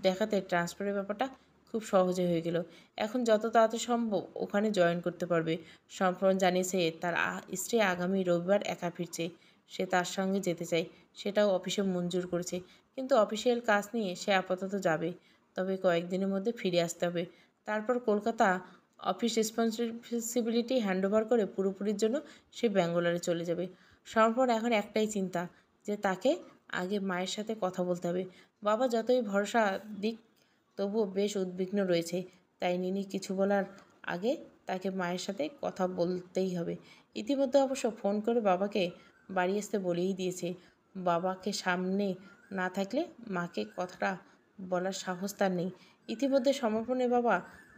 দেখাতে ট্রান্সফারের ব্যাপারটা খুব সহজে হয়ে গেল। এখন যত তাড়াতাড়ি সম্ভব ওখানে জয়েন করতে পারবে। সম্পূর্ণ জানিয়েছে তার স্ত্রী আগামী রবিবার একা ফিরছে। সে তার সঙ্গে যেতে চায়, সেটাও অফিসে মঞ্জুর করেছে। কিন্তু অফিসিয়াল কাজ নিয়ে সে আপাতত যাবে, তবে কয়েকদিনের মধ্যে ফিরে আসতে হবে। তারপর কলকাতা অফিস রেসপন্সিবিলিটি হ্যান্ডওভার করে পুরোপুরির জন্য সে ব্যাঙ্গালোরে চলে যাবে। সমর্পণ এখন একটাই চিন্তা, যে তাকে আগে মায়ের সাথে কথা বলতে হবে। বাবা যতই ভরসা দিক, তবুও বেশ উদ্বিগ্ন রয়েছে। তাই নিনি কিছু বলার আগে তাকে মায়ের সাথে কথা বলতেই হবে। ইতিমধ্যে অবশ্য ফোন করে বাবাকে বাড়ি আসতে বলেই দিয়েছে। বাবাকে সামনে না থাকলে মাকে কথাটা বলার সাহস তার নেই। ইতিমধ্যে সমর্পণের বাবা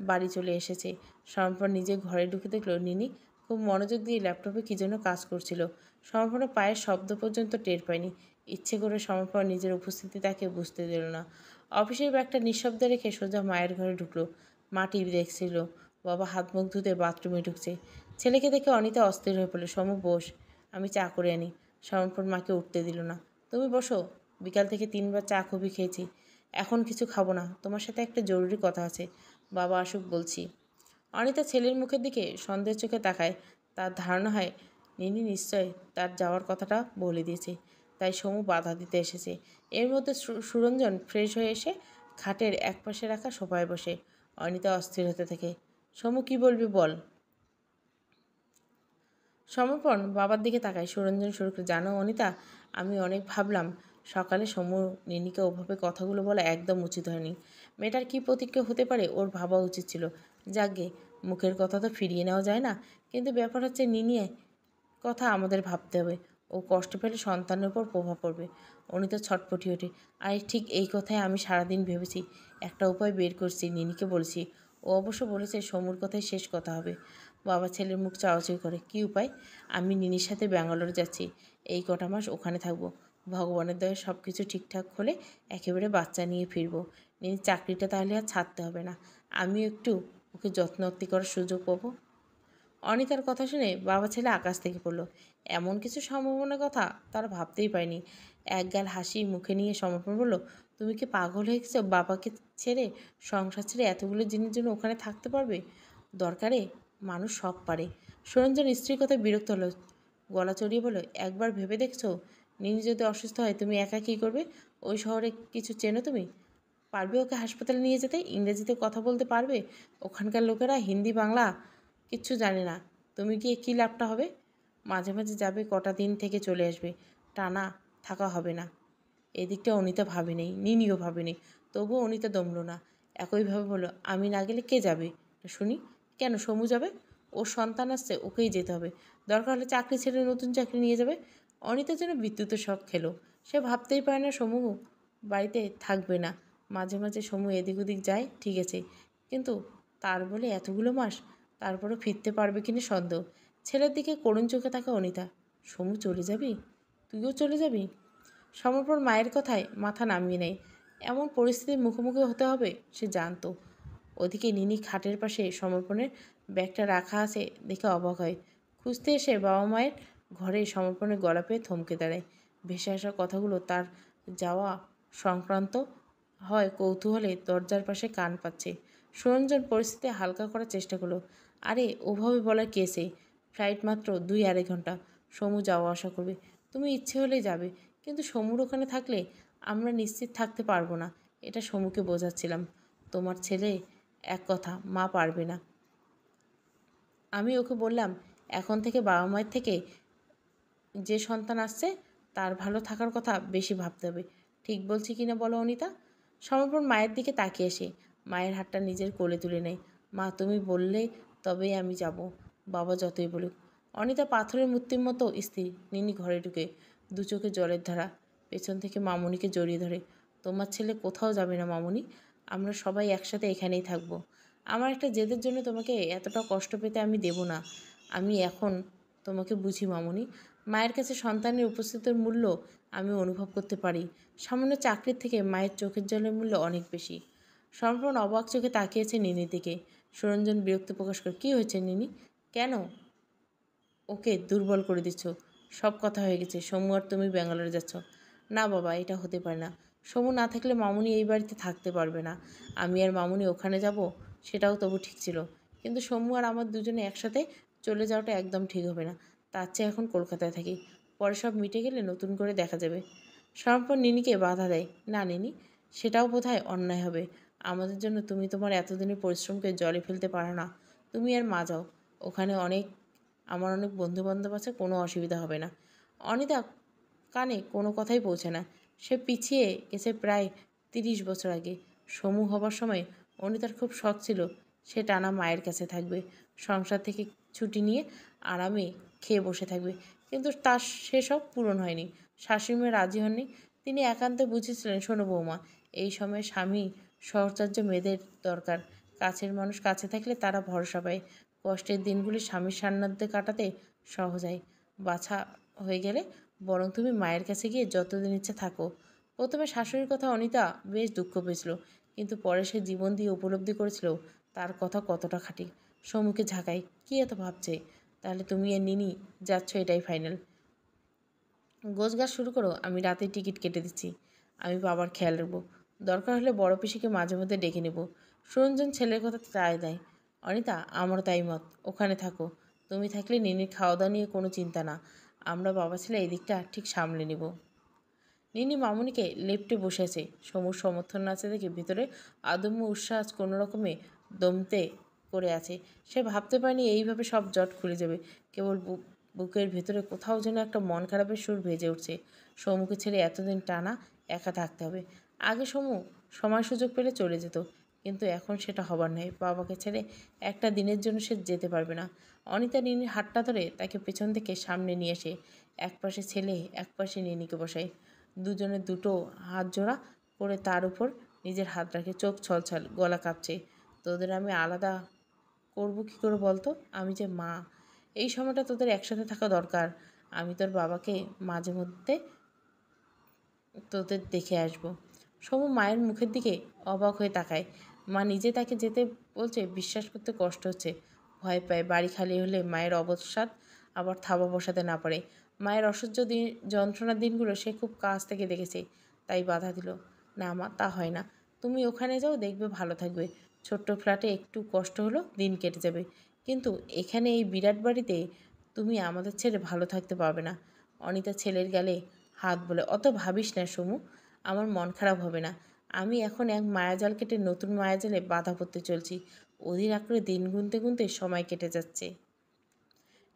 বাড়ি চলে এসেছে। সমর্পণ নিজে ঘরে ঢুকে দেখল নিনি খুব মনোযোগ দিয়ে ল্যাপটপে কী যেন কাজ করছিল। সমর্পণের পায়ের শব্দ পর্যন্ত টের পায়নি। ইচ্ছে করে সমর্পণ নিজের উপস্থিতি তাকে বুঝতে দিল না। অফিসের ব্যাগটা নিঃশব্দে রেখে সোজা মায়ের ঘরে ঢুকলো। মা টিভি দেখছিল, বাবা হাত মুখ ধুতে বাথরুমে ঢুকছে। ছেলেকে দেখে অনিতা অস্থির হয়ে পড়ল। সমু, বস, আমি চা করে আনি। সমর্পণ মাকে উঠতে দিল না। তুমি বসো, বিকাল থেকে 3বার চা কফি খেয়েছি, এখন কিছু খাবো না। তোমার সাথে একটা জরুরি কথা আছে। বাবা আসুক বলছি। অনিতা ছেলের মুখের দিকে সন্দেহের চোখে তাকায়। তার ধারণা হয় নিনি নিশ্চয় তার যাওয়ার কথাটা বলে দিয়েছে, তাই সমু বাধা দিতে এসেছে। এর মধ্যে সুরঞ্জন ফ্রেশ হয়ে এসে খাটের একপাশে রাখা সোফায় বসে। অনিতা অস্থির হতে থাকে। সমু, কি বলবি বল। সমর্পণ বাবার দিকে তাকায়। সুরঞ্জন শুরু করে, জানো অনিতা, আমি অনেক ভাবলাম সকালে সমু নিনিকে ওভাবে কথাগুলো বলা একদম উচিত হয়নি। মেয়েটার কী প্রতিক্রিয়া হতে পারে ওর ভাবা উচিত ছিল। যাকগে, মুখের কথা তো ফিরিয়ে নেওয়া যায় না, কিন্তু ব্যাপার হচ্ছে নিনি কথা আমাদের ভাবতে হবে। ও কষ্ট পেলে সন্তানের উপর প্রভাব পড়বে। অনিতা ছটপটি ওঠে। আর ঠিক এই কথাই আমি সারাদিন ভেবেছি। একটা উপায় বের করছি, নিনিকে বলছি। ও অবশ্য বলেছে সমুর কথাই শেষ কথা হবে। বাবা ছেলের মুখ চাওয়াচাই করে। কী উপায়? আমি নিনির সাথে ব্যাঙ্গালোর যাচ্ছি, এই কটা মাস ওখানে থাকবো। ভগবানের দয়ায় সব কিছু ঠিকঠাক হলে একেবারে বাচ্চা নিয়ে ফিরবো। নিনি চাকরিটা তাহলে আর ছাড়তে হবে না। আমিও একটু ওকে যত্নআত্তি করার সুযোগ পাবো। অনিতার কথা শুনে বাবা ছেলে আকাশ থেকে পড়ল। এমন কিছু সম্ভাবনার কথা তারা ভাবতেই পারেনি। একগাল হাসি মুখে নিয়ে সমর্পণ বলল, তুমি কি পাগল হয়ে গেছো? বাবাকে ছেড়ে, সংসার ছেড়ে এতগুলো জিনিসের জন্য ওখানে থাকতে পারবে? দরকারে মানুষ সব পারে। সুরঞ্জন স্ত্রীর কথায় বিরক্ত হলো, গলা চড়িয়ে বলল, একবার ভেবে দেখছো নিনি যদি অসুস্থ হয় তুমি একা কী করবে? ওই শহরে কিছু চেনো তুমি? পারবে ওকে হাসপাতালে নিয়ে যেতে? ইংরেজিতে কথা বলতে পারবে? ওখানকার লোকেরা হিন্দি বাংলা কিচ্ছু জানে না। তুমি গিয়ে কী লাভটা হবে? মাঝে মাঝে যাবে, কটা দিন থেকে চলে আসবে, টানা থাকা হবে না। এদিকটা অনিতা ভাবেনি, নিনিও ভাবেনি। তবুও অনিতা দমল না। একইভাবে বলল, আমি না গেলে কে যাবে শুনি? কেন সমু যাবে? ওর সন্তান আসছে, ওকেই যেতে হবে। দরকার হলে চাকরি ছেড়ে নতুন চাকরি নিয়ে যাবে। অনিতার যেন বিদ্যুতের শখ খেলো। সে ভাবতেই পারে না সমু বাড়িতে থাকবে না। মাঝে মাঝে সমু এদিক ওদিক যায় ঠিক আছে, কিন্তু তার বলে এতগুলো মাস? তারপরও ফিরতে পারবে কিনা সন্দেহ। ছেলের দিকে করুণ চোখে থাকা অনিতা, সমু চলে যাবি? তুইও চলে যাবি? সমর্পণ মায়ের কথায় মাথা নামিয়ে নেয়। এমন পরিস্থিতির মুখোমুখি হতে হবে সে জানতো। ওদিকে নিনি খাটের পাশে সমর্পণের ব্যাগটা রাখা আছে দেখে অবাক হয়। খুঁজতে এসে বাবা মায়ের ঘরে সমর্পণের গলা পেয়ে থমকে দাঁড়ায়। ভেসে আসা কথাগুলো তার যাওয়া সংক্রান্ত হয় কৌতূহলে দরজার পাশে কান পাচ্ছে। সুরঞ্জন পরিস্থিতি হালকা করার চেষ্টা করলো, আরে ওভাবে বলার কেসে, ফ্লাইট মাত্র 2-2.5 ঘন্টা, সমু যাওয়া আসা করবে, তুমি ইচ্ছে হলেই যাবে, কিন্তু সমুর ওখানে থাকলে আমরা নিশ্চিত থাকতে পারবো না। এটা সমুকে বোঝাচ্ছিলাম। তোমার ছেলে এক কথা, মা পারবে না। আমি ওকে বললাম, এখন থেকে বাবা মায়ের থেকে যে সন্তান আসছে তার ভালো থাকার কথা বেশি ভাবতে হবে। ঠিক বলছি কি না বলো অনিতা? সমর্পণ মায়ের দিকে তাকিয়ে আসে, মায়ের হাতটা নিজের কোলে তুলে নেয়। মা তুমি বললে তবেই আমি যাব, বাবা যতই বলুক। অনিতা পাথরের মূর্তির মতো স্থির। নিনি ঘরে ঢুকে, দু চোখে জলের ধারা। পেছন থেকে মামুনিকে জড়িয়ে ধরে, তোমার ছেলে কোথাও যাবে না মামুনি, আমরা সবাই একসাথে এখানেই থাকবো। আমার একটা জেদের জন্য তোমাকে এতটা কষ্ট পেতে আমি দেব না। আমি এখন তোমাকে বুঝি মামুনি। মায়ের কাছে সন্তানের উপস্থিতির মূল্য আমি অনুভব করতে পারি। সামান্য চাকরির থেকে মায়ের চোখের জলের মূল্য অনেক বেশি। সমর্পণ অবাক চোখে তাকিয়েছে নিনির দিকে। সুরঞ্জন বিরক্তি প্রকাশ করে, কী হয়েছে নিনি? কেন ওকে দুর্বল করে দিচ্ছ? সব কথা হয়ে গেছে, সমু আর তুমি ব্যাঙ্গালোরে যাচ্ছ। না বাবা, এটা হতে পারে না। সমু না থাকলে মামুনি এই বাড়িতে থাকতে পারবে না। আমি আর মামুনি ওখানে যাব সেটাও তবু ঠিক ছিল, কিন্তু সমু আর আমার দুজনে একসাথে চলে যাওয়াটা একদম ঠিক হবে না। তার চেয়ে এখন কলকাতায় থাকি, পরে সব মিটে গেলে নতুন করে দেখা যাবে। সমর্পণ নিনিকে বাধা দেয়, না নিনি, সেটাও বোধহয় অন্যায় হবে। আমাদের জন্য তুমি তোমার এতদিনের পরিশ্রমকে জলে ফেলতে পারো না। তুমি আর মা যাও, ওখানে আমার অনেক বন্ধুবান্ধব আছে, কোনো অসুবিধা হবে না। অনিতা কানে কোনো কথাই পৌঁছে না। সে পিছিয়ে গেছে প্রায় 30 বছর আগে। সমু হবার সময় অনিতার খুব শখ ছিল সে টানা মায়ের কাছে থাকবে, সংসার থেকে ছুটি নিয়ে আরামে খেয়ে বসে থাকবে, কিন্তু তার সেসব পূরণ হয়নি। শাশুড়িমা রাজি হননি। তিনি একান্তে বুঝেছিলেন, শোনো বৌমা, এই সময় স্বামী সহচর্য মেয়েদের দরকার। কাছের মানুষ কাছে থাকলে তারা ভরসা পায়। কষ্টের দিনগুলি স্বামীর সান্নিধ্যে কাটাতে সহজ হয়। বাছা হয়ে গেলে বরং তুমি মায়ের কাছে গিয়ে যতদিন ইচ্ছে থাকো। প্রথমে শাশুড়ির কথা অনিতা বেশ দুঃখ পেয়েছিল, কিন্তু পরে সে জীবন দিয়ে উপলব্ধি করেছিল তার কথা কতটা খাঁটি। সমুখে ঝাঁকাই, কী এত ভাবছে? তাহলে তুমি আর নিনি যাচ্ছ, এটাই ফাইনাল? গোছগাছ শুরু করো, আমি রাতের টিকিট কেটে দিচ্ছি। আমি বাবার খেয়াল রাখবো, দরকার হলে বড় পিসিকে মাঝে মধ্যে ডেকে নেব। সুরঞ্জন ছেলের কথা রায় দেয়, অনিতা আমারও তাই মত, ওখানে থাকো। তুমি থাকলে নিনির খাওয়া দাওয়া নিয়ে কোনো চিন্তা না, আমরা বাবা ছেলে এই দিকটা ঠিক সামলে নেব। নিনি মামুনিকে লেপ্টে বসে আছে। সমুর সমর্থন আছে দেখে ভিতরে আদম্য উচ্ছ্বাস কোনো রকমে দমতে করে আছে। সে ভাবতে পারেনি এইভাবে সব জট খুলে যাবে। কেবল বুকের ভেতরে কোথাও যেন একটা মন খারাপের সুর ভেজে উঠছে। সমুকে ছেড়ে এতদিন টানা একা থাকতে হবে। আগে সমু সময় সুযোগ পেলে চলে যেত, কিন্তু এখন সেটা হবার নয়। বাবাকে ছেড়ে একটা দিনের জন্য সে যেতে পারবে না। অনিতা নিনির হাতটা ধরে তাকে পেছন থেকে সামনে নিয়ে এসে একপাশে ছেলে একপাশে নিনিকে বসায়। দুজনে দুটো হাত জোড়া করে তার উপর নিজের হাত রাখে। চোখ ছলছল, গলা কাঁপছে। তোদের আমি আলাদা করব কী করে বলতো? আমি যে মা, এই সময়টা তোদের একসাথে থাকা দরকার। আমি তোর বাবাকে মাঝে মধ্যে তোদের দেখে আসবো। সমু মায়ের মুখের দিকে অবাক হয়ে তাকায়। মা নিজে তাকে যেতে বলছে বিশ্বাস করতে কষ্ট হচ্ছে। ভয় পায় বাড়ি খালি হলে মায়ের অবসাদ আবার থাবা বসাতে না পারে। মায়ের অসহ্য দিন যন্ত্রণার দিনগুলো সে খুব কাছ থেকে দেখেছে, তাই বাধা দিল। না মা, তা হয় না। তুমি ওখানে যাও, দেখবে ভালো থাকবে। ছোট্ট ফ্ল্যাটে একটু কষ্ট হলো দিন কেটে যাবে, কিন্তু এখানে এই বিরাট বাড়িতে তুমি আমাদের ছেড়ে ভালো থাকতে পারবে না। অনিতা ছেলের গালে হাত বলে, অত ভাবিস না সমু, আমার মন খারাপ হবে না। আমি এখন এক মায়াজাল কেটে নতুন মায়াজালে বাধা পড়তে চলছি। অধীর আগ্রহে দিন গুনতে গুনতে সময় কেটে যাচ্ছে।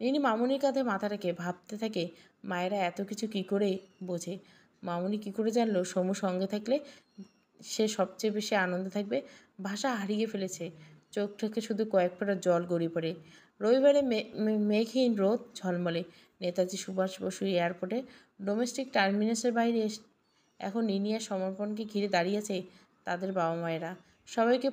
রিনি মামুনির কাঁধে মাথা রেখে ভাবতে থাকে, মায়েরা এত কিছু কি করে বোঝে। মামুনি কি করে জানলো সমু সঙ্গে থাকলে সে সবচেয়ে বেশি আনন্দ থাকবে। ভাষা হারিয়ে ফেলেছে। চোখ থেকে শুধু কয়েক ফোঁটা জল গড়িয়ে পড়ে। রবিবারে মেঘহীন রোদ ঝলমলে। নেতাজি সুভাষ বসু এয়ারপোর্টে ডোমেস্টিক টার্মিনাসের বাইরে এখন নিনিয়া সমর্পণকে ঘিরে দাঁড়িয়েছে তাদের বাবা মায়েরা। সবাইকে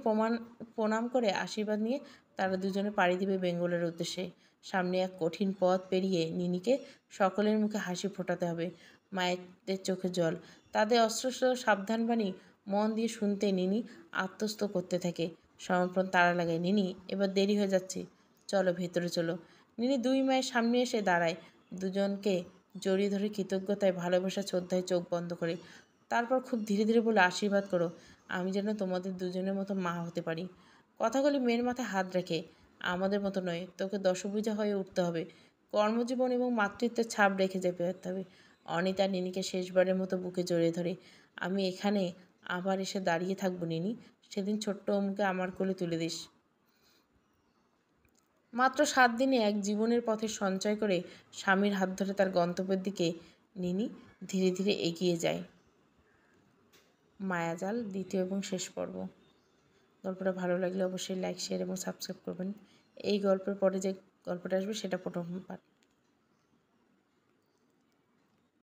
প্রণাম করে আশীর্বাদ নিয়ে তারা দুজনে পাড়ি দিবে বেঙ্গলের উদ্দেশ্যে। সামনে এক কঠিন পথ পেরিয়ে নিনিকে সকলের মুখে হাসি ফোটাতে হবে। মায়েদের চোখে জল। তাদের অস্ত্রস্ত সাবধানবাণী মন দিয়ে শুনতে নিনি আত্মস্থ করতে থাকে। সমর্পণ তাড়া লাগায়, নিনি এবার দেরি হয়ে যাচ্ছে, চলো ভেতরে চলো। নিনি দুই মায়ের সামনে এসে দাঁড়ায়, দুজনকে জড়িয়ে ধরে কৃতজ্ঞতায় ভালোবাসা শ্রদ্ধায় চোখ বন্ধ করে। তারপর খুব ধীরে ধীরে বলে, আশীর্বাদ করো আমি যেন তোমাদের দুজনের মতো মা হতে পারি। কথাগুলি মেয়ের মাথায় হাত রেখে, আমাদের মতো নয়, তোকে দশভুজা হয়ে উঠতে হবে। কর্মজীবন এবং মাতৃত্বের ছাপ রেখে যেতে হবে। অনিতা নিনিকে শেষবারের মতো বুকে জড়িয়ে ধরে, আমি এখানে আবার এসে দাঁড়িয়ে থাকবো নিনি, সেদিন ছোট্ট অমুকে আমার কোলে তুলে দিস। মাত্র 7 দিনে এক জীবনের পথে সঞ্চয় করে স্বামীর হাত ধরে তার গন্তব্যের দিকে নিনি ধীরে ধীরে এগিয়ে যায়। মায়াজাল দ্বিতীয় এবং শেষ পর্ব। গল্পটা ভালো লাগলে অবশ্যই লাইক, শেয়ার এবং সাবস্ক্রাইব করবেন। এই গল্পের পরে যে গল্পটা আসবে সেটা প্রথম পার্ট।